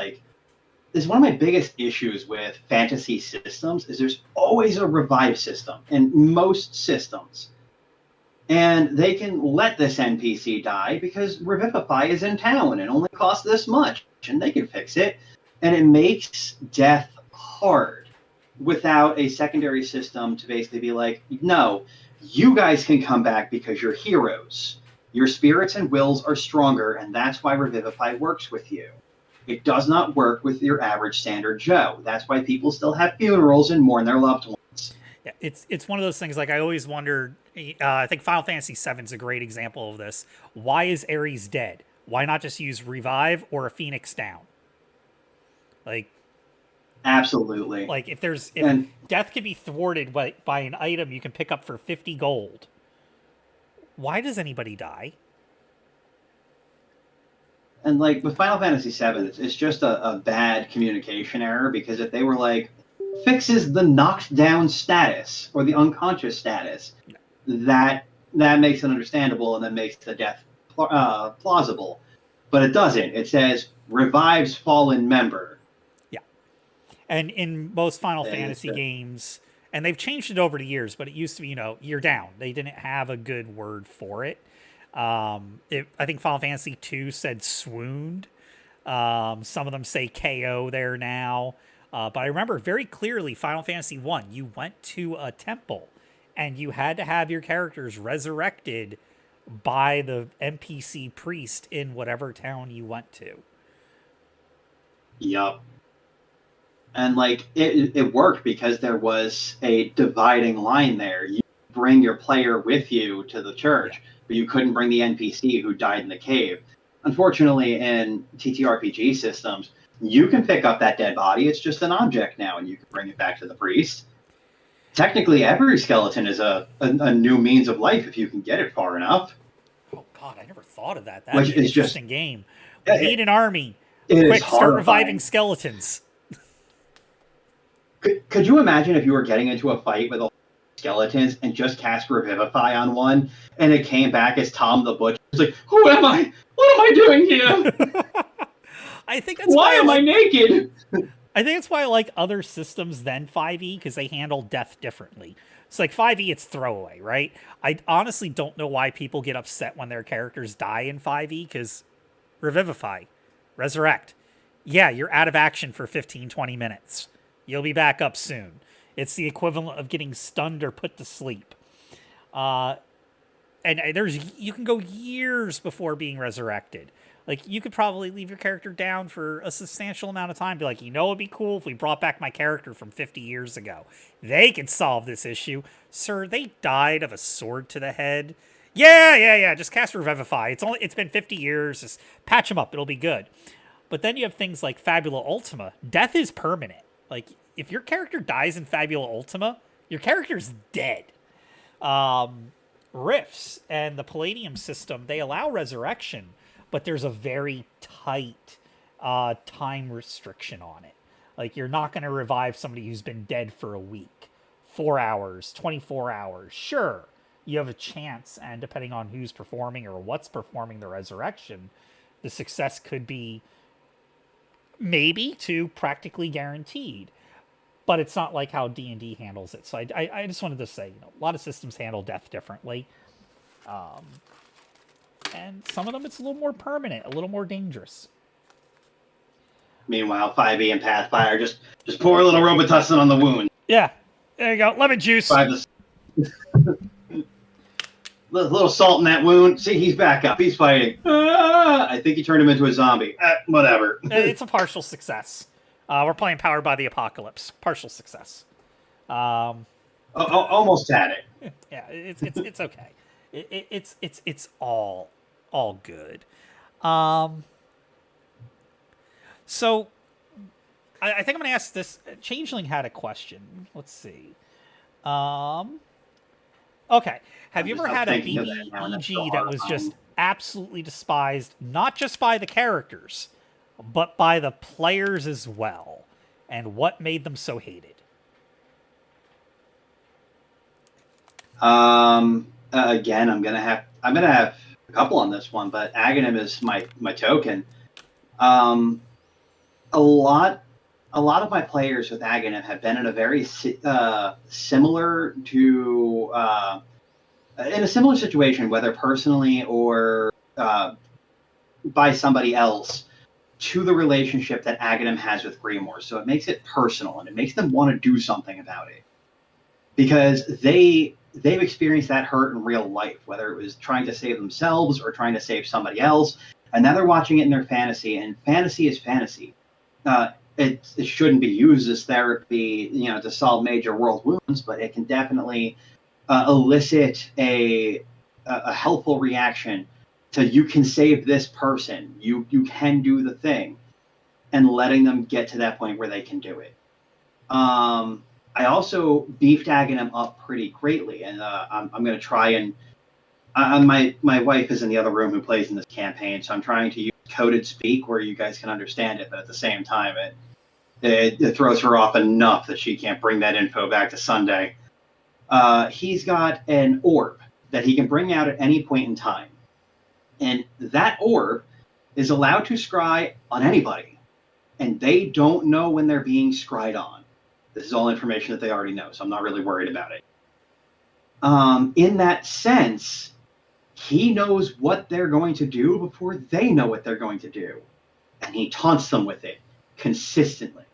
issues with fantasy systems is there's always a revive system in most systems. And they can let this NPC die because Revivify is in town and only costs this much, and they can fix it. And it makes death hard without a secondary system to basically be like, no, you guys can come back because you're heroes. Your spirits and wills are stronger, and that's why Revivify works with you. It does not work with your average standard Joe. That's why people still have funerals and mourn their loved ones. Yeah, it's one of those things, like I always wondered, I think Final Fantasy VII is a great example of this. Why is Ares dead? Why not just use Revive or a Phoenix down? Like, absolutely. Like if death can be thwarted by an item you can pick up for 50 gold, why does anybody die? And like with Final Fantasy VII, it's just a bad communication error, because if they were like, fixes the knocked down status or the unconscious status, that makes it understandable and then makes the death plausible. but it doesn't. It says revives fallen member. Yeah. And in most Final And Fantasy games, and they've changed it over the years, but it used to be, you're down. They didn't have a good word for it. I think Final Fantasy 2 said swooned. Some of them say KO there now. But I remember very clearly Final Fantasy 1, you went to a temple and you had to have your characters resurrected by the NPC priest in whatever town you went to. Yup. And like it worked because there was a dividing line there. You bring your player with you to the church, but you couldn't bring the NPC who died in the cave. Unfortunately, in TTRPG systems, you can pick up that dead body. It's just an object now, and you can bring it back to the priest. Technically, every skeleton is a new means of life if you can get it far enough. Oh God, I never thought of that. That'd be an interesting game. We need an army. Quick, start reviving skeletons. Could you imagine if you were getting into a fight with skeletons and just cast Revivify on one, and it came back as Tom the Butcher? It's like, who am I? What am I doing here? I think that's why am I naked? I think that's why I like other systems than 5e, because they handle death differently. It's like 5e, it's throwaway, right? I honestly don't know why people get upset when their characters die in 5e, because Revivify, Resurrect. Yeah, you're out of action for 15, 20 minutes. You'll be back up soon. It's the equivalent of getting stunned or put to sleep. And you can go years before being resurrected. Like, you could probably leave your character down for a substantial amount of time. Be like, it'd be cool if we brought back my character from 50 years ago. They could solve this issue. Sir, they died of a sword to the head. Yeah. Just cast Revivify. It's been 50 years. Just patch them up. It'll be good. But then you have things like Fabula Ultima. Death is permanent. Like, if your character dies in Fabula Ultima, your character's dead. Rifts and the Palladium system, they allow resurrection, but there's a very tight time restriction on it. Like, you're not going to revive somebody who's been dead for a week, 4 hours, 24 hours. Sure, you have a chance, and depending on who's performing or what's performing the resurrection, the success could be maybe to practically guaranteed. But it's not like how D&D handles it. So I just wanted to say, a lot of systems handle death differently. And some of them, it's a little more permanent, a little more dangerous. Meanwhile, 5e and Pathfire, just pour a little Robitussin on the wound. Yeah, there you go. Lemon juice. Little salt in that wound. See, he's back up. He's fighting. I think he turned him into a zombie. Whatever. It's a partial success. We're playing Powered by the Apocalypse. Partial success. Almost had it. Yeah, it's okay. It's all good. So I think I'm going to ask this. Changeling had a question. Let's see. Okay. Have you ever had a BBEG that was just absolutely despised, not just by the characters, but by the players as well? And what made them so hated? Again, I'm gonna have a couple on this one, but Aghanim is my token. A lot of my players with Aghanim have been in a very similar to in a similar situation, whether personally or by somebody else, to the relationship that Aghanim has with Grimoire. So it makes it personal, and it makes them want to do something about it, because they've experienced that hurt in real life, whether it was trying to save themselves or trying to save somebody else, and now they're watching it in their fantasy, and fantasy is fantasy. It shouldn't be used as therapy, to solve major world wounds, but it can definitely elicit a helpful reaction to, you can save this person, you can do the thing, and letting them get to that point where they can do it. I also beefed Aghanim up pretty greatly, and I'm going to try and my wife is in the other room who plays in this campaign, so I'm trying to use coded speak where you guys can understand it, but at the same time it throws her off enough that she can't bring that info back to Sunday. He's got an orb that he can bring out at any point in time, and that orb is allowed to scry on anybody, and they don't know when they're being scried on. This is all information that they already know, so I'm not really worried about it. In that sense, he knows what they're going to do before they know what they're going to do. And he taunts them with it consistently.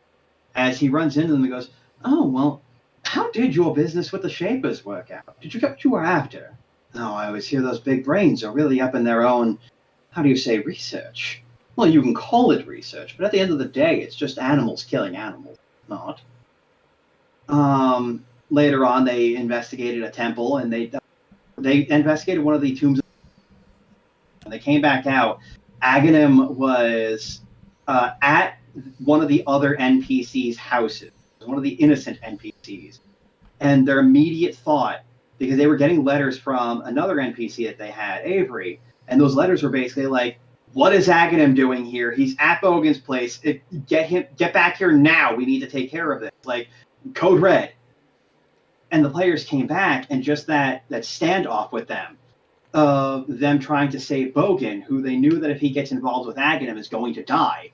As he runs into them and goes, "Oh, well, how did your business with the Shapers work out? Did you get what you were after?" "Oh, I always hear those big brains are really up in their own, how do you say, research." "Well, you can call it research, but at the end of the day, it's just animals killing animals, not. Later on, they investigated a temple, and they investigated one of the tombs. When they came back out, Aghanim was at one of the other NPCs' houses, one of the innocent NPCs. And their immediate thought, because they were getting letters from another NPC that they had, Avery, and those letters were basically like, "What is Aghanim doing here? He's at Bogan's place. Get back here now. We need to take care of this." Like, code red. And the players came back, and just that standoff with them, of them trying to save Bogan, who they knew that if he gets involved with Aghanim is going to die.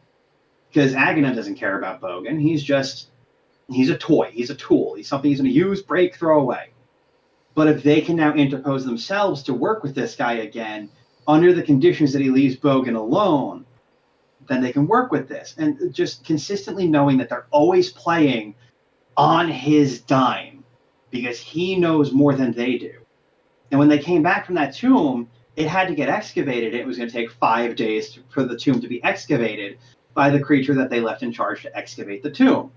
Because Aghanim doesn't care about Bogan. He's a toy. He's a tool. He's something he's going to use, break, throw away. But if they can now interpose themselves to work with this guy again, under the conditions that he leaves Bogan alone, then they can work with this. And just consistently knowing that they're always playing on his dime, because he knows more than they do. And when they came back from that tomb, it had to get excavated. It was going to take 5 days for the tomb to be excavated by the creature that they left in charge to excavate the tomb.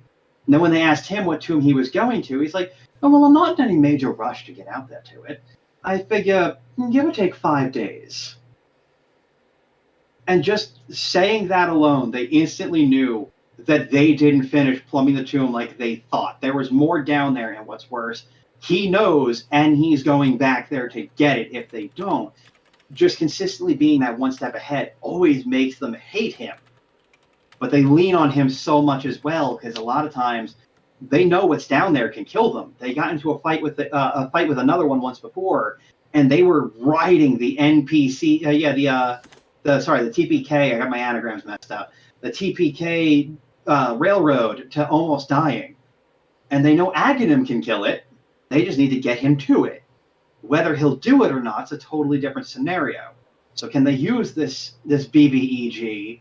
And then when they asked him what tomb he was going to, he's like, "Oh, well, I'm not in any major rush to get out there to it. I figure, give or take 5 days." And just saying that alone, they instantly knew that they didn't finish plumbing the tomb like they thought. There was more down there, and what's worse, he knows, and he's going back there to get it if they don't. Just consistently being that one step ahead always makes them hate him. But they lean on him so much as well, because a lot of times they know what's down there can kill them. They got into a fight with another one once before, and they were riding the NPC. The TPK. I got my anagrams messed up. The TPK railroad to almost dying, and they know Aghanim can kill it. They just need to get him to it. Whether he'll do it or not is a totally different scenario. So can they use this BBEG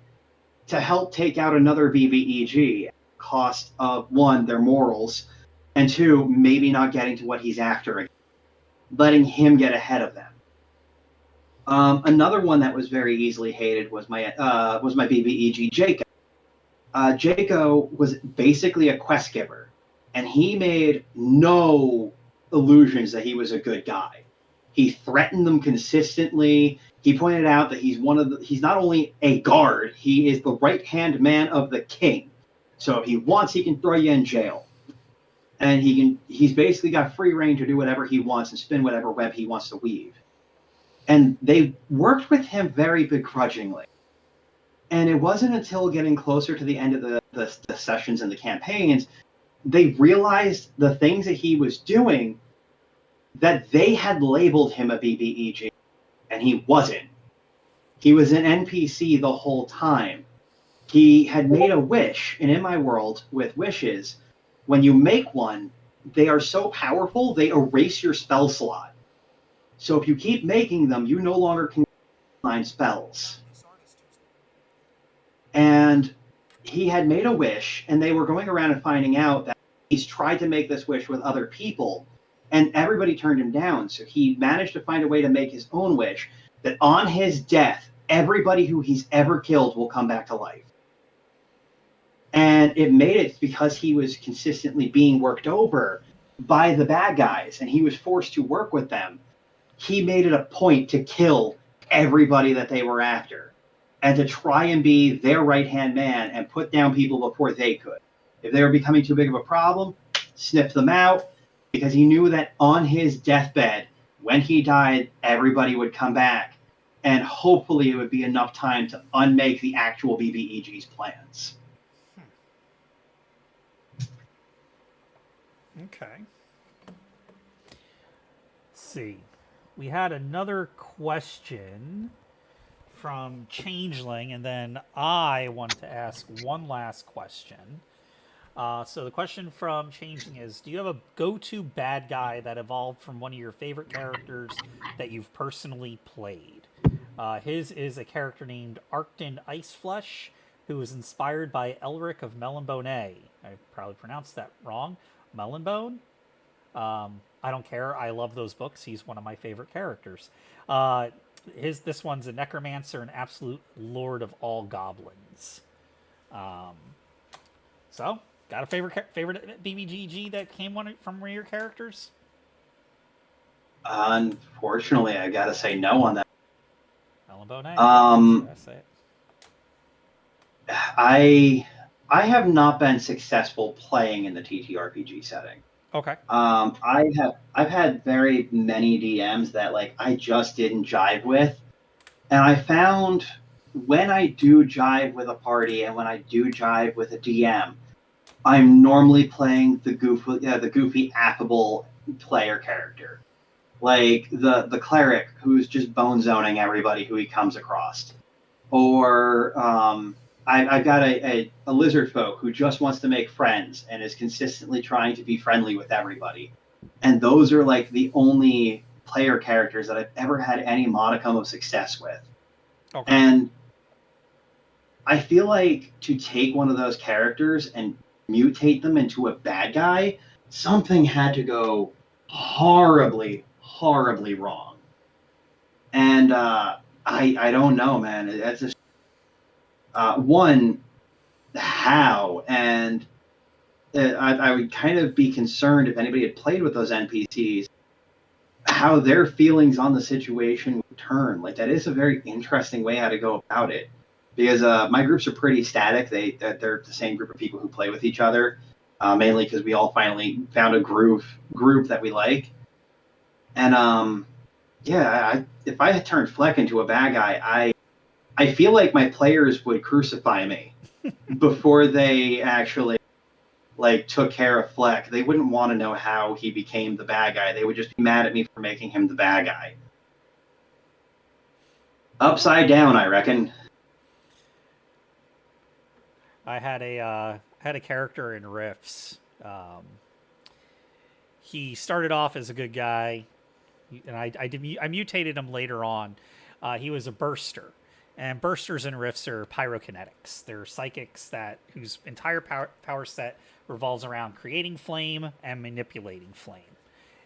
to help take out another BBEG at the cost of, one, their morals, and two, maybe not getting to what he's after, letting him get ahead of them. Another one that was very easily hated was my BBEG, Jacob. Jacob was basically a quest giver, and he made no illusions that he was a good guy. He threatened them consistently. He pointed out that he's not only a guard, he is the right-hand man of the king. So if he wants, he can throw you in jail. And he's basically got free reign to do whatever he wants and spin whatever web he wants to weave. And they worked with him very begrudgingly. And it wasn't until getting closer to the end of the sessions and the campaigns, they realized the things that he was doing, that they had labeled him a BBEG, and he wasn't. He was an NPC the whole time. He had made a wish, and in my world, with wishes, when you make one, they are so powerful, they erase your spell slot. So if you keep making them, you no longer can find spells. And he had made a wish, and they were going around and finding out that he's tried to make this wish with other people, and everybody turned him down. So he managed to find a way to make his own wish, that on his death, everybody who he's ever killed will come back to life. And it made it because he was consistently being worked over by the bad guys, and he was forced to work with them. He made it a point to kill everybody that they were after, and to try and be their right-hand man and put down people before they could. If they were becoming too big of a problem, sniff them out, because he knew that on his deathbed, when he died, everybody would come back, and hopefully it would be enough time to unmake the actual BBEG's plans. Okay. Let's see. We had another question from Changeling, and then I want to ask one last question. So the question from Changeling is, do you have a go-to bad guy that evolved from one of your favorite characters that you've personally played? His is a character named Arcton Iceflesh, who was inspired by Elric of Melonbone. I probably pronounced that wrong. Melonbone? I don't care. I love those books. He's one of my favorite characters. This one's a necromancer, an absolute lord of all goblins. So, got a favorite BBGG that came from one of your characters? Unfortunately, I gotta say no on that. Melonbone. Um, Say it. I have not been successful playing in the TTRPG setting. Okay. I've had very many DMs that like I just didn't jive with, and I found when I do jive with a party and when I do jive with a DM, I'm normally playing the goofy, affable player character, like the cleric who's just bone zoning everybody who he comes across, or I've got a lizard folk who just wants to make friends and is consistently trying to be friendly with everybody. And those are like the only player characters that I've ever had any modicum of success with. Okay. And I feel like to take one of those characters and mutate them into a bad guy, something had to go horribly, horribly wrong. And I don't know, man. That's just one, how, and I would kind of be concerned if anybody had played with those NPCs, how their feelings on the situation would turn. Like that is a very interesting way how to go about it, because my groups are pretty static. They're the same group of people who play with each other, mainly because we all finally found a group that we like. And yeah, if I had turned Fleck into a bad guy, I feel like my players would crucify me before they actually like took care of Fleck. They wouldn't want to know how he became the bad guy. They would just be mad at me for making him the bad guy. Upside down, I reckon. I had a character in Rifts. He started off as a good guy, and I mutated him later on. He was a burster, and bursters and rifts are pyrokinetics. They're psychics whose entire power set revolves around creating flame and manipulating flame.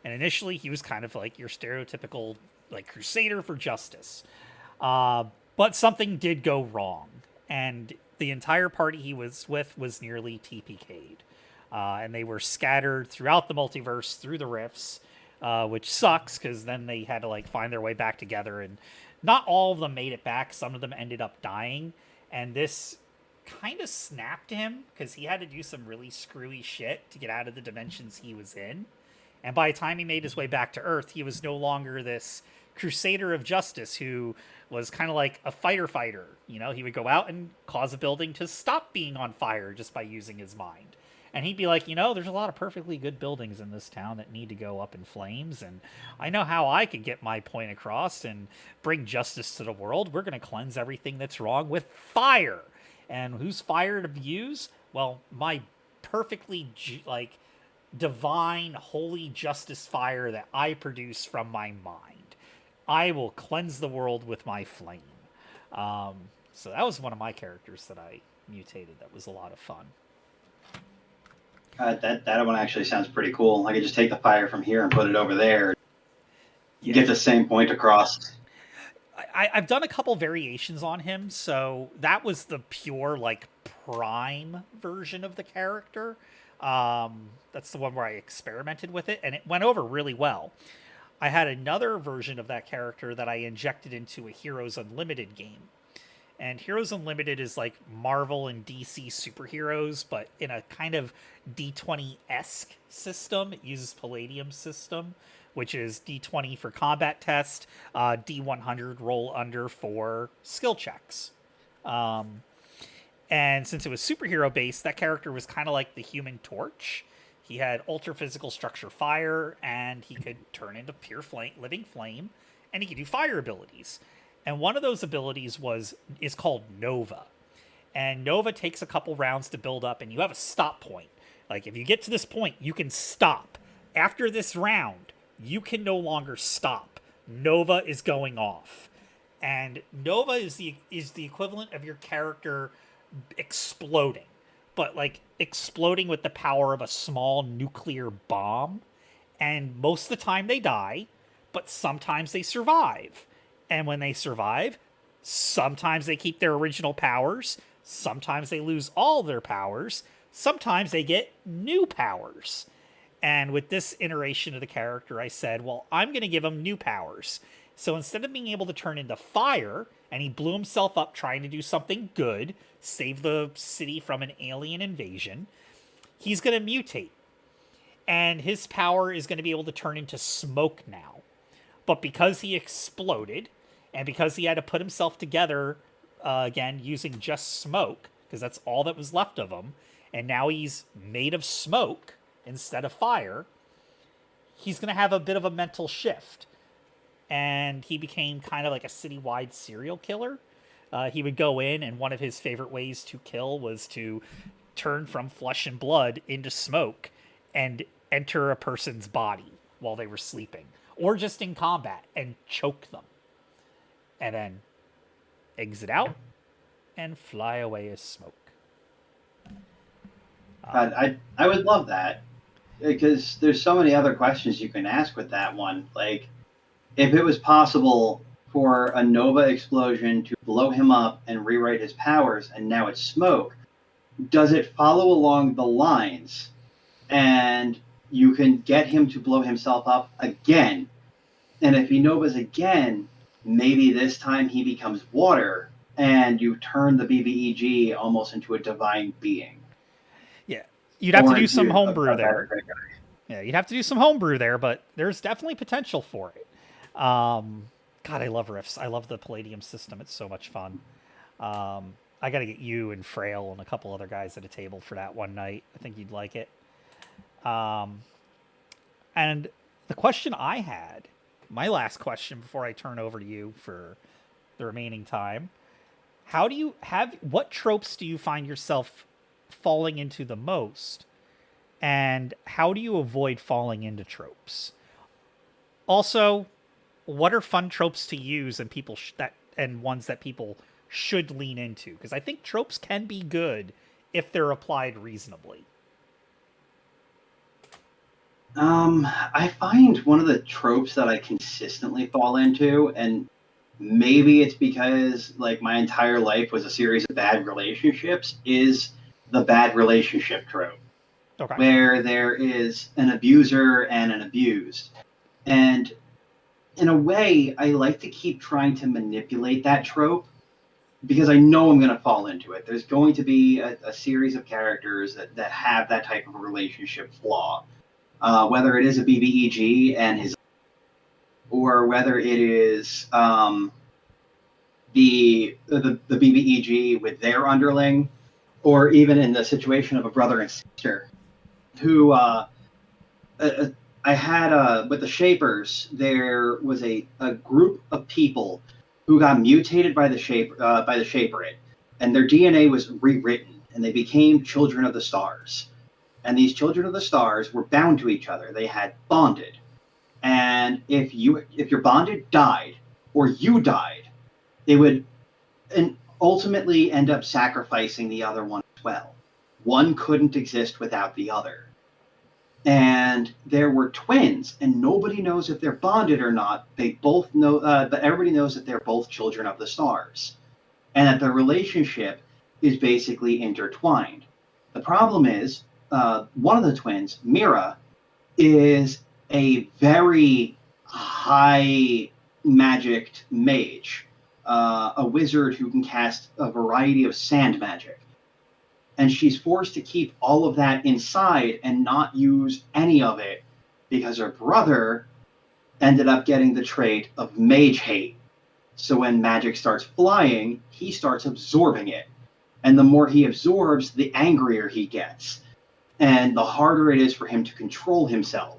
And initially, he was kind of like your stereotypical like crusader for justice. But something did go wrong, and the entire party he was with was nearly TPK'd. And they were scattered throughout the multiverse through the rifts, which sucks because then they had to like find their way back together, and not all of them made it back. Some of them ended up dying, and this kind of snapped him because he had to do some really screwy shit to get out of the dimensions he was in. And by the time he made his way back to Earth, he was no longer this crusader of justice who was kind of like a fighter. You know, he would go out and cause a building to stop being on fire just by using his mind. And he'd be like, you know, there's a lot of perfectly good buildings in this town that need to go up in flames, and I know how I could get my point across and bring justice to the world. We're going to cleanse everything that's wrong with fire. And who's fire to use? Well, my perfectly, divine, holy justice fire that I produce from my mind. I will cleanse the world with my flame. So that was one of my characters that I mutated. That was a lot of fun. That one actually sounds pretty cool. I could just take the fire from here and put it over there. You get the same point across. I've done a couple variations on him, so that was the pure, like, prime version of the character. That's the one where I experimented with it, and it went over really well. I had another version of that character that I injected into a Heroes Unlimited game. And Heroes Unlimited is like Marvel and DC superheroes, but in a kind of D20-esque system. It uses Palladium system, which is D20 for combat test, D100 roll under for skill checks. And since it was superhero based, that character was kind of like the Human Torch. He had ultra physical structure fire, and he could turn into pure flame, living flame, and he could do fire abilities. And one of those abilities is called Nova. And Nova takes a couple rounds to build up, and you have a stop point. Like, if you get to this point, you can stop. After this round, you can no longer stop. Nova is going off. And Nova is the equivalent of your character exploding. But, like, exploding with the power of a small nuclear bomb. And most of the time they die, but sometimes they survive. And when they survive, sometimes they keep their original powers, sometimes they lose all their powers, sometimes they get new powers. And with this iteration of the character, I said, well, I'm going to give him new powers. So instead of being able to turn into fire, and he blew himself up trying to do something good, save the city from an alien invasion, he's going to mutate. And his power is going to be able to turn into smoke now. But because he exploded, and because he had to put himself together again using just smoke, because that's all that was left of him, and now he's made of smoke instead of fire, he's going to have a bit of a mental shift. And he became kind of like a citywide serial killer. He would go in, and one of his favorite ways to kill was to turn from flesh and blood into smoke and enter a person's body while they were sleeping, or just in combat, and choke them. And then exit out and fly away as smoke. I would love that, because there's so many other questions you can ask with that one. Like, if it was possible for a Nova explosion to blow him up and rewrite his powers, and now it's smoke, does it follow along the lines and you can get him to blow himself up again? And if he Novas again, maybe this time he becomes water, and you turn the BBEG almost into a divine being. Yeah, you'd have to do some into homebrew a there. better guy. Yeah, you'd have to do some homebrew there, but there's definitely potential for it. God, I love Rifts. I love the Palladium system. It's so much fun. I got to get you and Frail and a couple other guys at a table for that one night. I think you'd like it. And the question I had, my last question before I turn over to you for the remaining time, what tropes do you find yourself falling into the most, and how do you avoid falling into tropes? Also, what are fun tropes to use and and ones that people should lean into? Because I think tropes can be good if they're applied reasonably. I find one of the tropes that I consistently fall into, and maybe it's because like my entire life was a series of bad relationships, is the bad relationship trope. Okay. Where there is an abuser and an abused. And in a way, I like to keep trying to manipulate that trope, because I know I'm going to fall into it. There's going to be a series of characters that have that type of relationship flaw. Whether it is a BBEG and his, or whether it is the BBEG with their underling, or even in the situation of a brother and sister, who I had with the Shapers, there was a group of people who got mutated by the Shaperate, and their DNA was rewritten, and they became Children of the Stars. And these Children of the Stars were bound to each other. They had bonded. And if your bonded died, or you died, they would ultimately end up sacrificing the other one as well. One couldn't exist without the other. And there were twins, and nobody knows if they're bonded or not. They both know, but everybody knows that they're both Children of the Stars, and that the relationship is basically intertwined. The problem is, one of the twins, Mira, is a very high magicked mage, a wizard who can cast a variety of sand magic. And she's forced to keep all of that inside and not use any of it, because her brother ended up getting the trait of mage hate. So when magic starts flying, he starts absorbing it. And the more he absorbs, the angrier he gets. And the harder it is for him to control himself.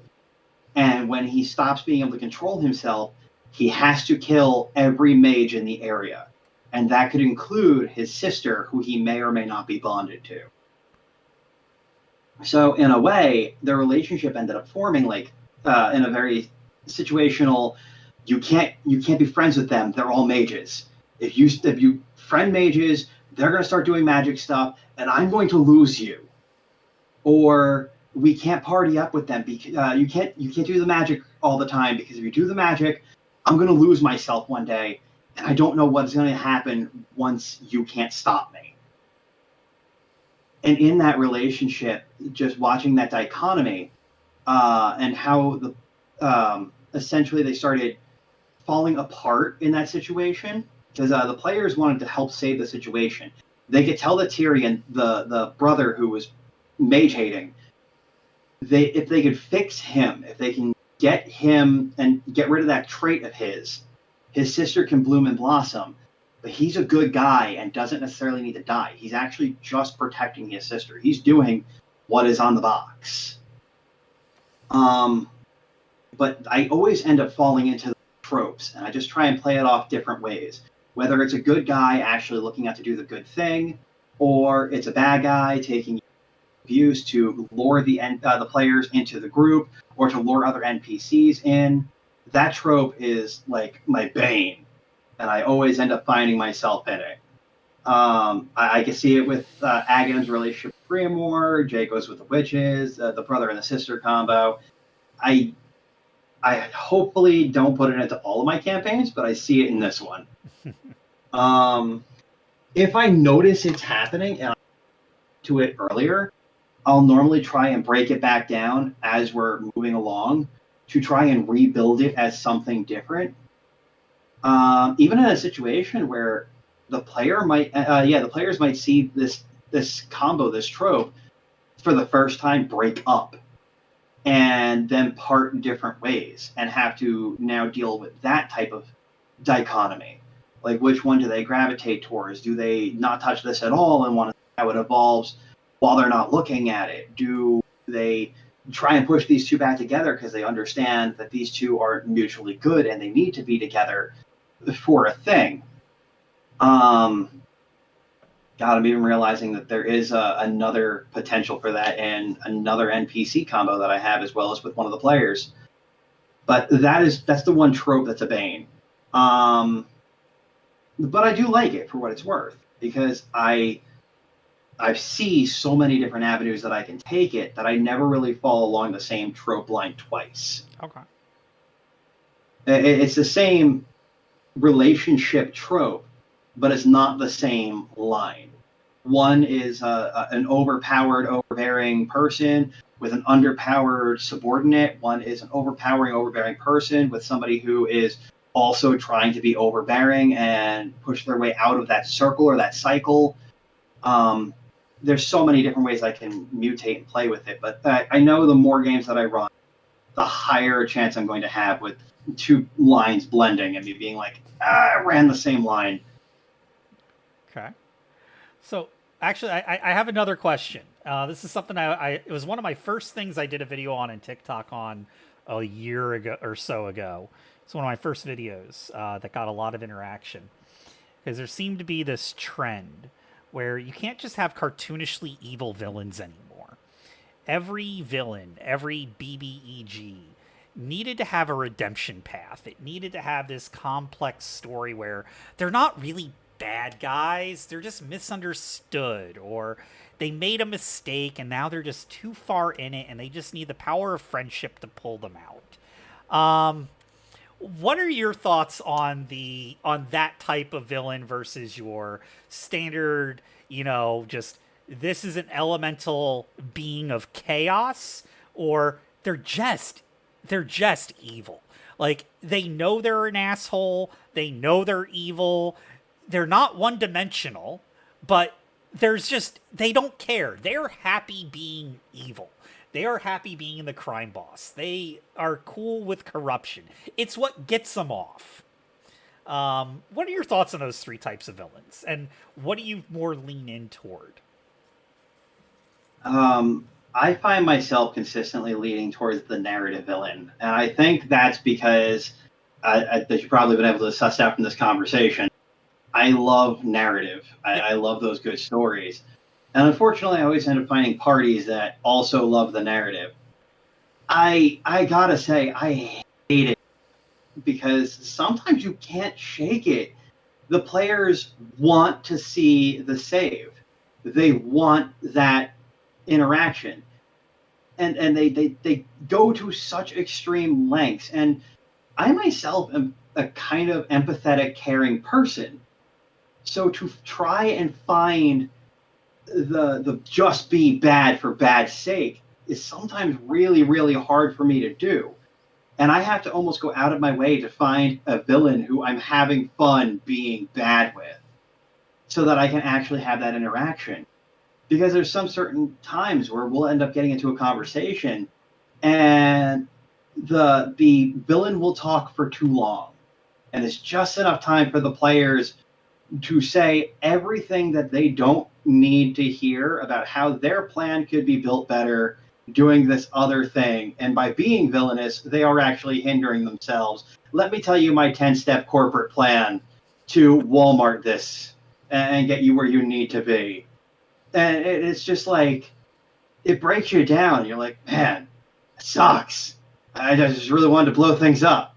And when he stops being able to control himself, he has to kill every mage in the area. And that could include his sister, who he may or may not be bonded to. So in a way, their relationship ended up forming like in a very situational. You can't be friends with them. They're all mages. If you friend mages, they're going to start doing magic stuff, and I'm going to lose you. Or we can't party up with them because you can't do the magic all the time, because if you do the magic, I'm going to lose myself one day, and I don't know what's going to happen once you can't stop me. And in that relationship, just watching that dichotomy and how essentially they started falling apart in that situation, because the players wanted to help save the situation. They could tell that Tyrion, the brother who was mage hating, if they could fix him, if they can get him and get rid of that trait of his sister can bloom and blossom. But he's a good guy and doesn't necessarily need to die. He's actually just protecting his sister. He's doing what is on the box. But I always end up falling into the tropes, and I just try and play it off different ways. Whether it's a good guy actually looking out to do the good thing, or it's a bad guy taking abuse to lure the players into the group, or to lure other NPCs in. That trope is like my bane. And I always end up finding myself in it. I can see it with Agam's relationship with Briamore, Jaco's with the witches, the brother and the sister combo. I hopefully don't put it into all of my campaigns, but I see it in this one. If I notice it's happening and I to it earlier, I'll normally try and break it back down as we're moving along to try and rebuild it as something different. Even in a situation where the players might see this combo, this trope, for the first time break up, and then part in different ways, and have to now deal with that type of dichotomy. Like, which one do they gravitate towards? Do they not touch this at all and want to see how it evolves while they're not looking at it? Do they try and push these two back together because they understand that these two are mutually good and they need to be together for a thing? God, I'm even realizing that there is another potential for that in another NPC combo that I have, as well as with one of the players. But that's the one trope that's a bane. But I do like it for what it's worth, because I see so many different avenues that I can take it that I never really fall along the same trope line twice. Okay. It's the same relationship trope, but it's not the same line. One is an overpowered, overbearing person with an underpowered subordinate. One is an overbearing person with somebody who is also trying to be overbearing and push their way out of that circle or that cycle. There's so many different ways I can mutate and play with it, but I know the more games that I run, the higher chance I'm going to have with two lines blending and me being like, I ran the same line. Okay. So actually, I have another question. This is something it was one of my first things I did a video on in TikTok on a year ago or so ago. It's one of my first videos that got a lot of interaction, because there seemed to be this trend where you can't just have cartoonishly evil villains anymore. Every villain, every BBEG needed to have a redemption path. It needed to have this complex story where they're not really bad guys, they're just misunderstood, or they made a mistake and now they're just too far in it and they just need the power of friendship to pull them out. What are your thoughts on that type of villain versus your standard, just this is an elemental being of chaos, or they're just evil? Like, they know they're an asshole, they know they're evil, they're not one-dimensional, but they don't care. They're happy being evil. They are happy being the crime boss. They are cool with corruption. It's what gets them off. What are your thoughts on those three types of villains? And what do you more lean in toward? I find myself consistently leaning towards the narrative villain. And I think that's because that you've probably been able to suss out from this conversation, I love narrative. I love those good stories. And unfortunately, I always end up finding parties that also love the narrative. I gotta say, I hate it because sometimes you can't shake it. The players want to see the save. They want that interaction. And they go to such extreme lengths. And I myself am a kind of empathetic, caring person. So to try and find the just be bad for bad's sake is sometimes really, really hard for me to do. And I have to almost go out of my way to find a villain who I'm having fun being bad with so that I can actually have that interaction. Because there's some certain times where we'll end up getting into a conversation and the villain will talk for too long. And it's just enough time for the players to say everything that they don't need to hear about how their plan could be built better doing this other thing. And by being villainous, they are actually hindering themselves. Let me tell you my 10-step corporate plan to Walmart this and get you where you need to be. And it's just like, it breaks you down. You're like, man, it sucks. I just really wanted to blow things up.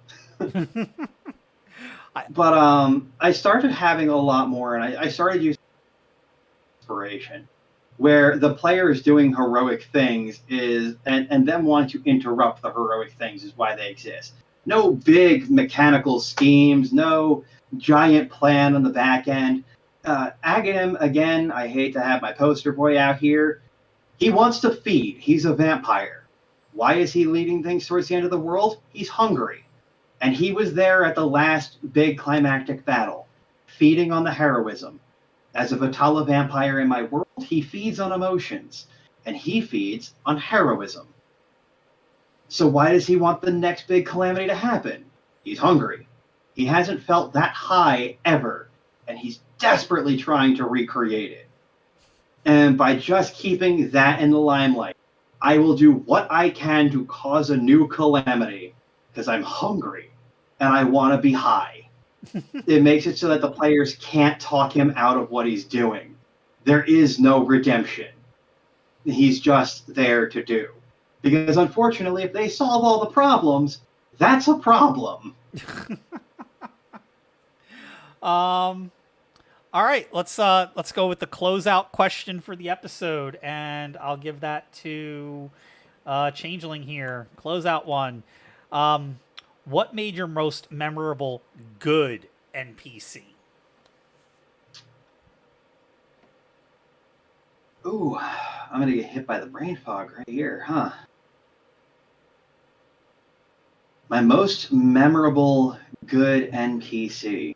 But I started having a lot more, and I started using inspiration, where the player is doing heroic things and them wanting to interrupt the heroic things is why they exist. No big mechanical schemes, no giant plan on the back end. Aghanim, again, I hate to have my poster boy out here. He wants to feed. He's a vampire. Why is he leading things towards the end of the world? He's hungry. And he was there at the last big climactic battle, feeding on the heroism. As a Vitala vampire in my world, he feeds on emotions, and he feeds on heroism. So why does he want the next big calamity to happen? He's hungry. He hasn't felt that high ever, and he's desperately trying to recreate it. And by just keeping that in the limelight, I will do what I can to cause a new calamity, because I'm hungry, and I want to be high. It makes it so that the players can't talk him out of what he's doing. There is no redemption. He's just there to do. Because unfortunately, if they solve all the problems, that's a problem. All right, let's go with the closeout question for the episode, and I'll give that to Changeling here. Closeout one. What made your most memorable good NPC? Ooh, I'm gonna get hit by the brain fog right here, huh? My most memorable good NPC.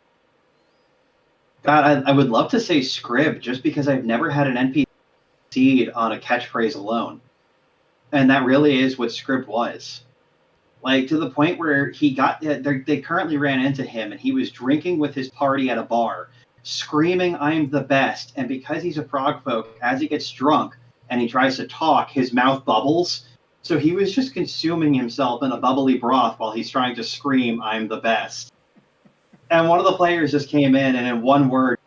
God, I would love to say Scrib, just because I've never had an NPC succeed on a catchphrase alone. And that really is what Scrib was. Like, to the point where they currently ran into him, and he was drinking with his party at a bar, screaming, "I'm the best." And because he's a frog folk, as he gets drunk and he tries to talk, his mouth bubbles. So he was just consuming himself in a bubbly broth while he's trying to scream, "I'm the best." And one of the players just came in, and in one word,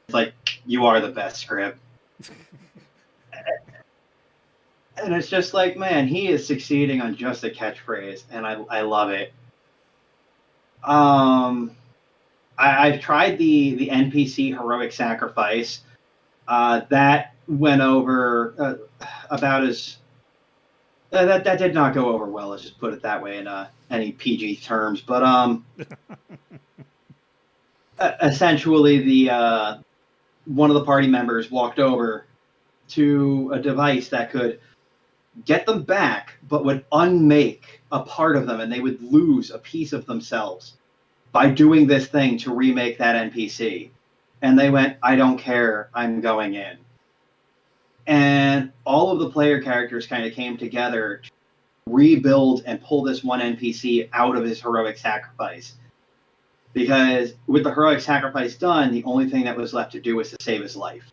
it's like, "You are the best, Scrib." And it's just like, man, he is succeeding on just a catchphrase, and I love it. I've tried the NPC heroic sacrifice. That went over about as that did not go over well. Let's just put it that way in any PG terms. But essentially, the one of the party members walked over to a device that could get them back, but would unmake a part of them, and they would lose a piece of themselves by doing this thing to remake that NPC. And they went, "I don't care, I'm going in." And all of the player characters kind of came together to rebuild and pull this one NPC out of his heroic sacrifice. Because with the heroic sacrifice done, the only thing that was left to do was to save his life.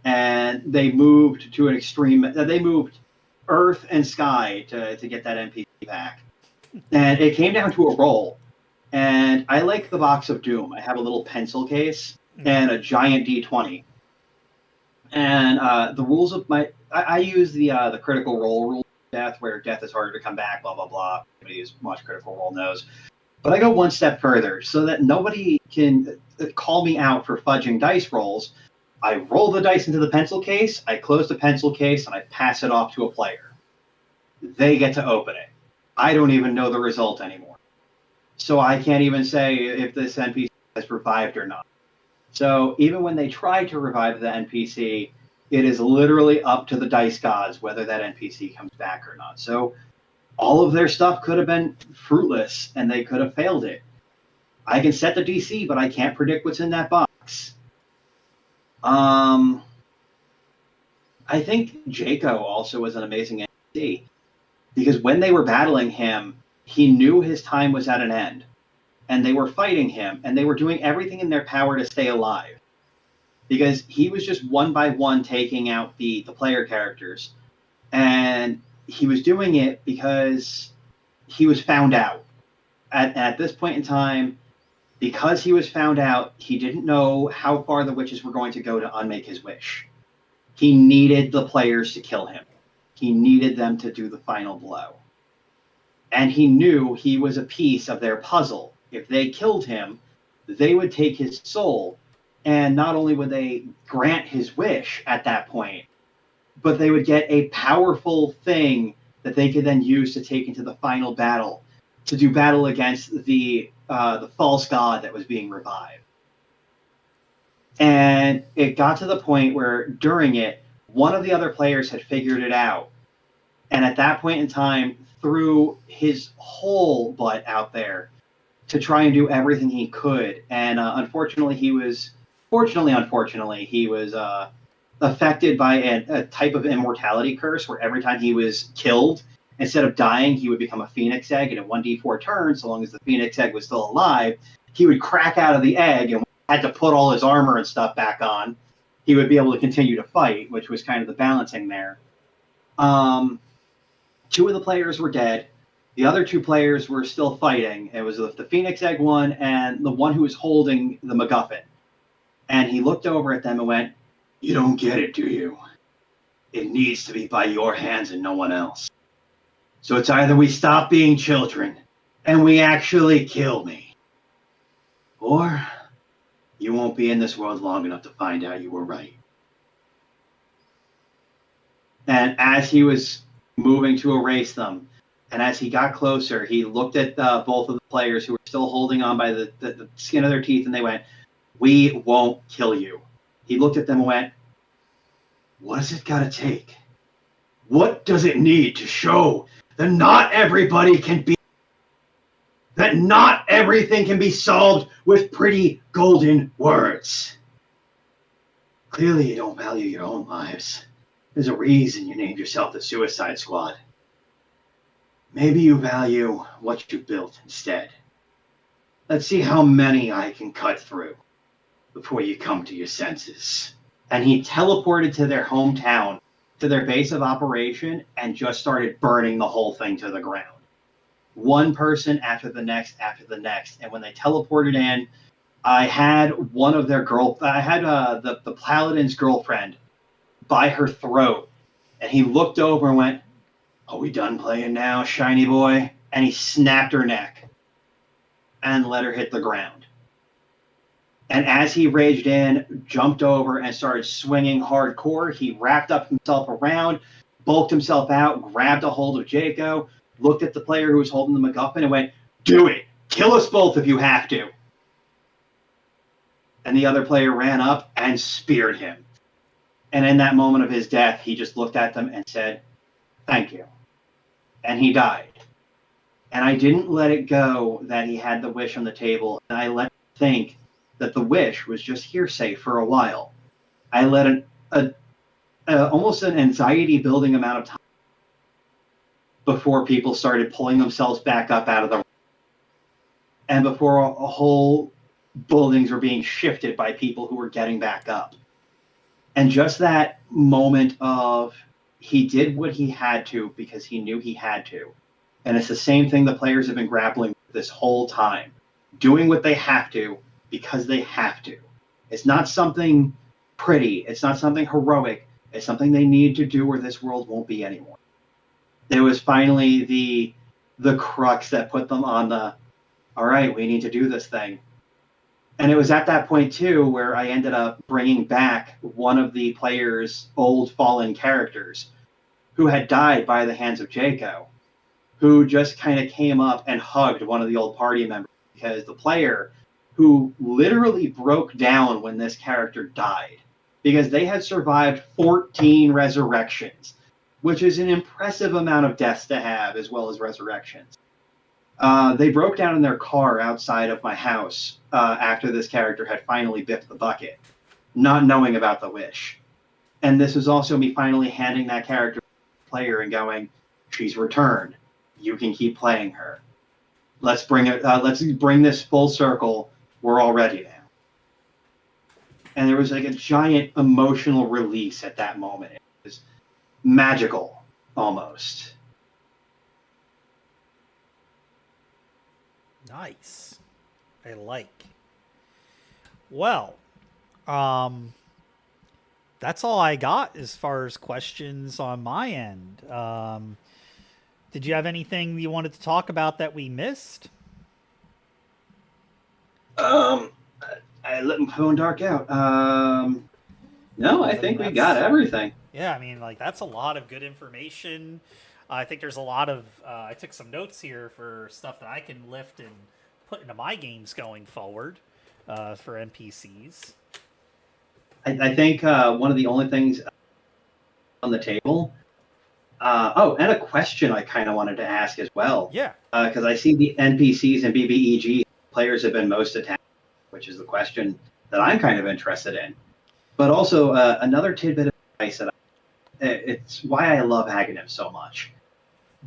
And they moved to an extreme, they moved earth and sky to get that NPC back. And it came down to a roll. And I like the box of Doom. I have a little pencil case and a giant D20. And the rules of I use the critical role rule of death, where death is harder to come back, blah, blah, blah. Anybody who's watched Critical Role knows. But I go one step further so that nobody can call me out for fudging dice rolls. I roll the dice into the pencil case, I close the pencil case, and I pass it off to a player. They get to open it. I don't even know the result anymore. So I can't even say if this NPC has revived or not. So even when they try to revive the NPC, it is literally up to the dice gods whether that NPC comes back or not. So all of their stuff could have been fruitless, and they could have failed it. I can set the DC, but I can't predict what's in that box. I think Jaco also was an amazing NPC, because when they were battling him, he knew his time was at an end, and they were fighting him, and they were doing everything in their power to stay alive, because he was just one by one taking out the player characters, and he was doing it because he was found out. At this point in time, because he was found out, he didn't know how far the witches were going to go to unmake his wish. He needed the players to kill him. He needed them to do the final blow. And he knew he was a piece of their puzzle. If they killed him, they would take his soul, and not only would they grant his wish at that point, but they would get a powerful thing that they could then use to take into the final battle, to do battle against the false god that was being revived. And it got to the point where during it, one of the other players had figured it out. And at that point in time, threw his whole butt out there to try and do everything he could. And unfortunately, he was affected by a type of immortality curse where every time he was killed, instead of dying, he would become a phoenix egg, and in 1d4 turns, so long as the phoenix egg was still alive, he would crack out of the egg and had to put all his armor and stuff back on. He would be able to continue to fight, which was kind of the balancing there. Two of the players were dead. The other two players were still fighting. It was the phoenix egg one and the one who was holding the MacGuffin. And he looked over at them and went, "You don't get it, do you? It needs to be by your hands and no one else. So it's either we stop being children and we actually kill me, or you won't be in this world long enough to find out you were right." And as he was moving to erase them, and as he got closer, he looked at both of the players who were still holding on by the skin of their teeth, and they went, "We won't kill you." He looked at them and went, "What does it gotta take? What does it need to show that not everybody can be, that not everything can be solved with pretty golden words? Clearly you don't value your own lives. There's a reason you named yourself the Suicide Squad. Maybe you value what you built instead. Let's see how many I can cut through before you come to your senses." And he teleported to their hometown, to their base of operation, and just started burning the whole thing to the ground. One person after the next, and when they teleported in, I had one of their the Paladin's girlfriend by her throat, and he looked over and went, "Are we done playing now, shiny boy?" And he snapped her neck and let her hit the ground. And as he raged in, jumped over, and started swinging hardcore, he wrapped up himself around, bulked himself out, grabbed a hold of Jaco, looked at the player who was holding the MacGuffin, and went, "Do it! Kill us both if you have to!" And the other player ran up and speared him. And in that moment of his death, he just looked at them and said, "Thank you." And he died. And I didn't let it go that he had the wish on the table, and I let him think that the wish was just hearsay for a while. I let almost an anxiety-building amount of time before people started pulling themselves back up out of the, and before a whole buildings were being shifted by people who were getting back up. And just that moment of, he did what he had to because he knew he had to. And it's the same thing the players have been grappling with this whole time. doing what they have to because they have to. It's not something pretty. It's not something heroic. It's something they need to do or this world won't be anymore. It was finally the crux that put them on the, all right, we need to do this thing. And it was at that point, too, where I ended up bringing back one of the player's old fallen characters who had died by the hands of Jaco, who just kind of came up and hugged one of the old party members because the player who literally broke down when this character died because they had survived 14 resurrections, which is an impressive amount of deaths to have as well as resurrections. They broke down in their car outside of my house after this character had finally biffed the bucket, not knowing about the wish. And this was also me finally handing that character to the player and going, she's returned. You can keep playing her. Let's bring it. Let's bring this full circle. We're all ready now. And there was like a giant emotional release at that moment. It was magical, almost. Nice. I like. Well, that's all I got as far as questions on my end. Did you have anything you wanted to talk about that we missed? I let my phone dark out. No, I think we got everything. Yeah, I mean, like, that's a lot of good information. I think there's a lot of... I took some notes here for stuff that I can lift and put into my games going forward for NPCs. I think one of the only things on the table... and a question I kind of wanted to ask as well. Yeah. Because I see the NPCs and BBEG players have been most attacked, which is the question that I'm kind of interested in. But also another tidbit of advice that it's why I love Aghanim so much.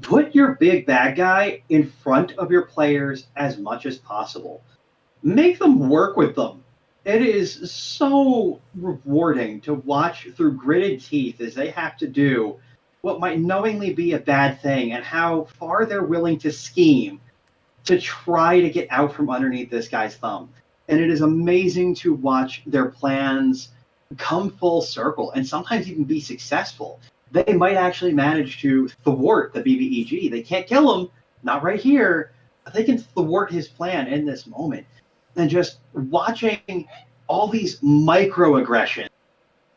Put your big bad guy in front of your players as much as possible. Make them work with them. It is so rewarding to watch through gritted teeth as they have to do what might knowingly be a bad thing and how far they're willing to scheme to try to get out from underneath this guy's thumb. And it is amazing to watch their plans come full circle and sometimes even be successful. They might actually manage to thwart the BBEG. They can't kill him, not right here, but they can thwart his plan in this moment. And just watching all these microaggressions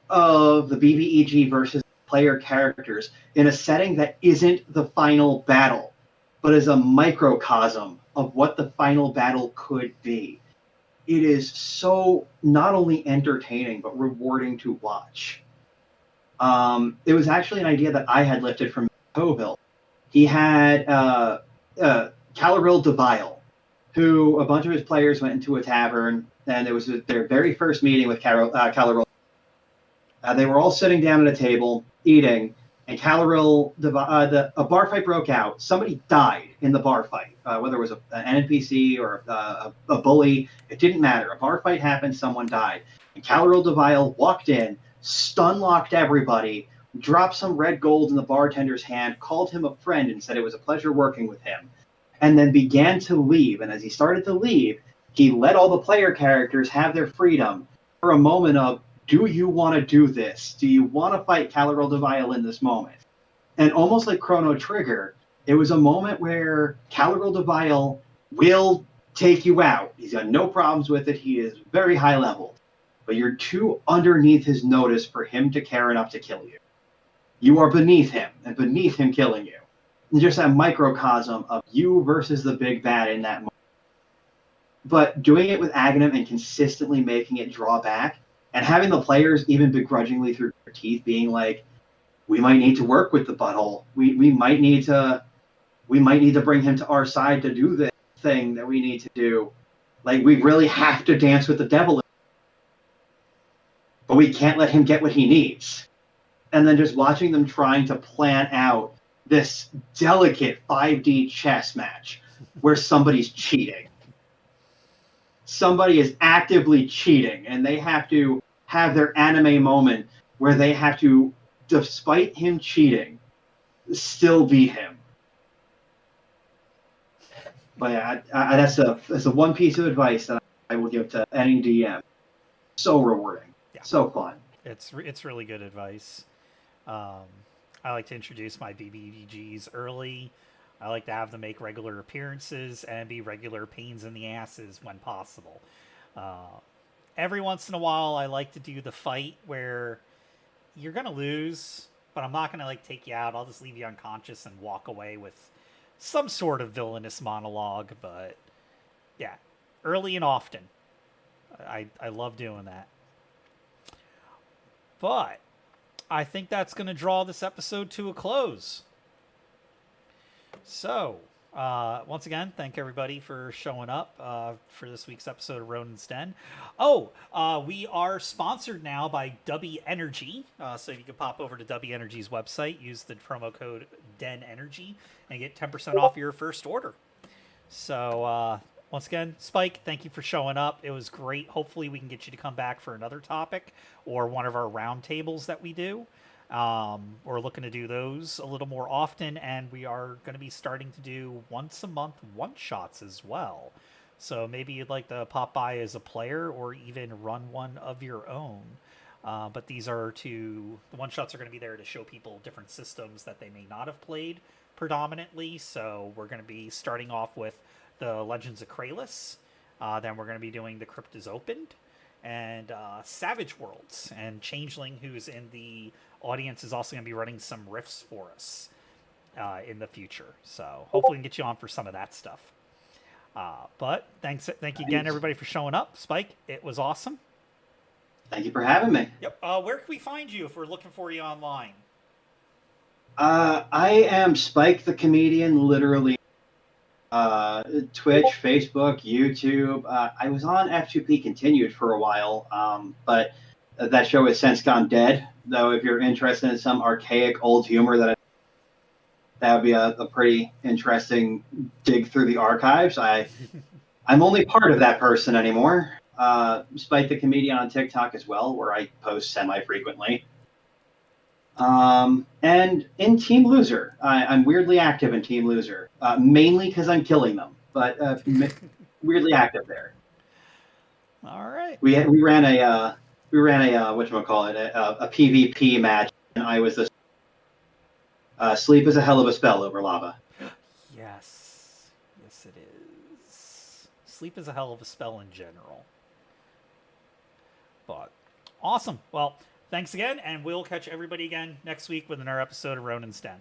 of the BBEG versus player characters in a setting that isn't the final battle, but is a microcosm of what the final battle could be. It is so not only entertaining, but rewarding to watch. It was actually an idea that I had lifted from Coville. He had Calaril Devile, who a bunch of his players went into a tavern, and it was their very first meeting with Calaril. They were all sitting down at a table, eating, and Calaril, a bar fight broke out. Somebody died in the bar fight, whether it was an NPC or a bully. It didn't matter. A bar fight happened, someone died. And Calaril Devile walked in, stun-locked everybody, dropped some red gold in the bartender's hand, called him a friend, and said it was a pleasure working with him, and then began to leave. And as he started to leave, he let all the player characters have their freedom for a moment of, do you want to do this? Do you want to fight Calaril Devile in this moment? And almost like Chrono Trigger, it was a moment where Calaril Devile will take you out. He's got no problems with it. He is very high level. But you're too underneath his notice for him to care enough to kill you. You are beneath him, and beneath him killing you. And just that microcosm of you versus the big bad in that moment. But doing it with Aghanim and consistently making it draw back, and having the players even begrudgingly through their teeth being like, we might need to work with the butthole. We might need to bring him to our side to do this thing that we need to do. Like, we really have to dance with the devil. But we can't let him get what he needs. And then just watching them trying to plan out this delicate 5D chess match where somebody's cheating. Somebody is actively cheating, and they have to have their anime moment where they have to, despite him cheating, still beat him. But yeah, that's the one piece of advice that I will give to any DM. So rewarding, Yeah. so fun. It's really good advice. Um, I like to introduce my BBDGs early. I like to have them make regular appearances and be regular pains in the asses when possible. Uh, every once in a while, I like to do the fight where you're gonna lose, but I'm not gonna like take you out. I'll just leave you unconscious and walk away with some sort of villainous monologue. But yeah, early and often, I love doing that. But I think that's going to draw this episode to a close. So, once again, thank everybody for showing up for this week's episode of Ronin's Den. Oh, we are sponsored now by W Energy. So you can pop over to W Energy's website, use the promo code Den Energy, and get 10% off your first order. So, once again, Spike, thank you for showing up. It was great. Hopefully, we can get you to come back for another topic or one of our roundtables that we do. We're looking to do those a little more often, and we are going to be starting to do once a month one-shots as well. So maybe you'd like to pop by as a player or even run one of your own. But these are the one-shots are going to be there to show people different systems that they may not have played predominantly. So we're going to be starting off with the Legends of Kralis. Then we're going to be doing The Crypt is Opened and Savage Worlds. And Changeling, who's in the audience, is also going to be running some riffs for us in the future. So hopefully we can get you on for some of that stuff. But thank you again, everybody, for showing up. Spike, it was awesome. Thank you for having me. Yep. Where can we find you if we're looking for you online? I am Spike the Comedian, literally. Twitch, Facebook, YouTube. I was on F2P Continued for a while, but that show has since gone dead. Though, if you're interested in some archaic old humor, that would be a pretty interesting dig through the archives. I'm only part of that person anymore. Spike the Comedian on TikTok as well, where I post semi-frequently. And in Team Loser, I'm weirdly active in Team Loser, mainly because I'm killing them, but weirdly active there. All right. We ran a whatchamacallit, a PvP match, and I was the sleep is a hell of a spell over lava. Yes, it is. Sleep is a hell of a spell in general. But awesome. Well, thanks again, and we'll catch everybody again next week with another episode of Ronin's Den.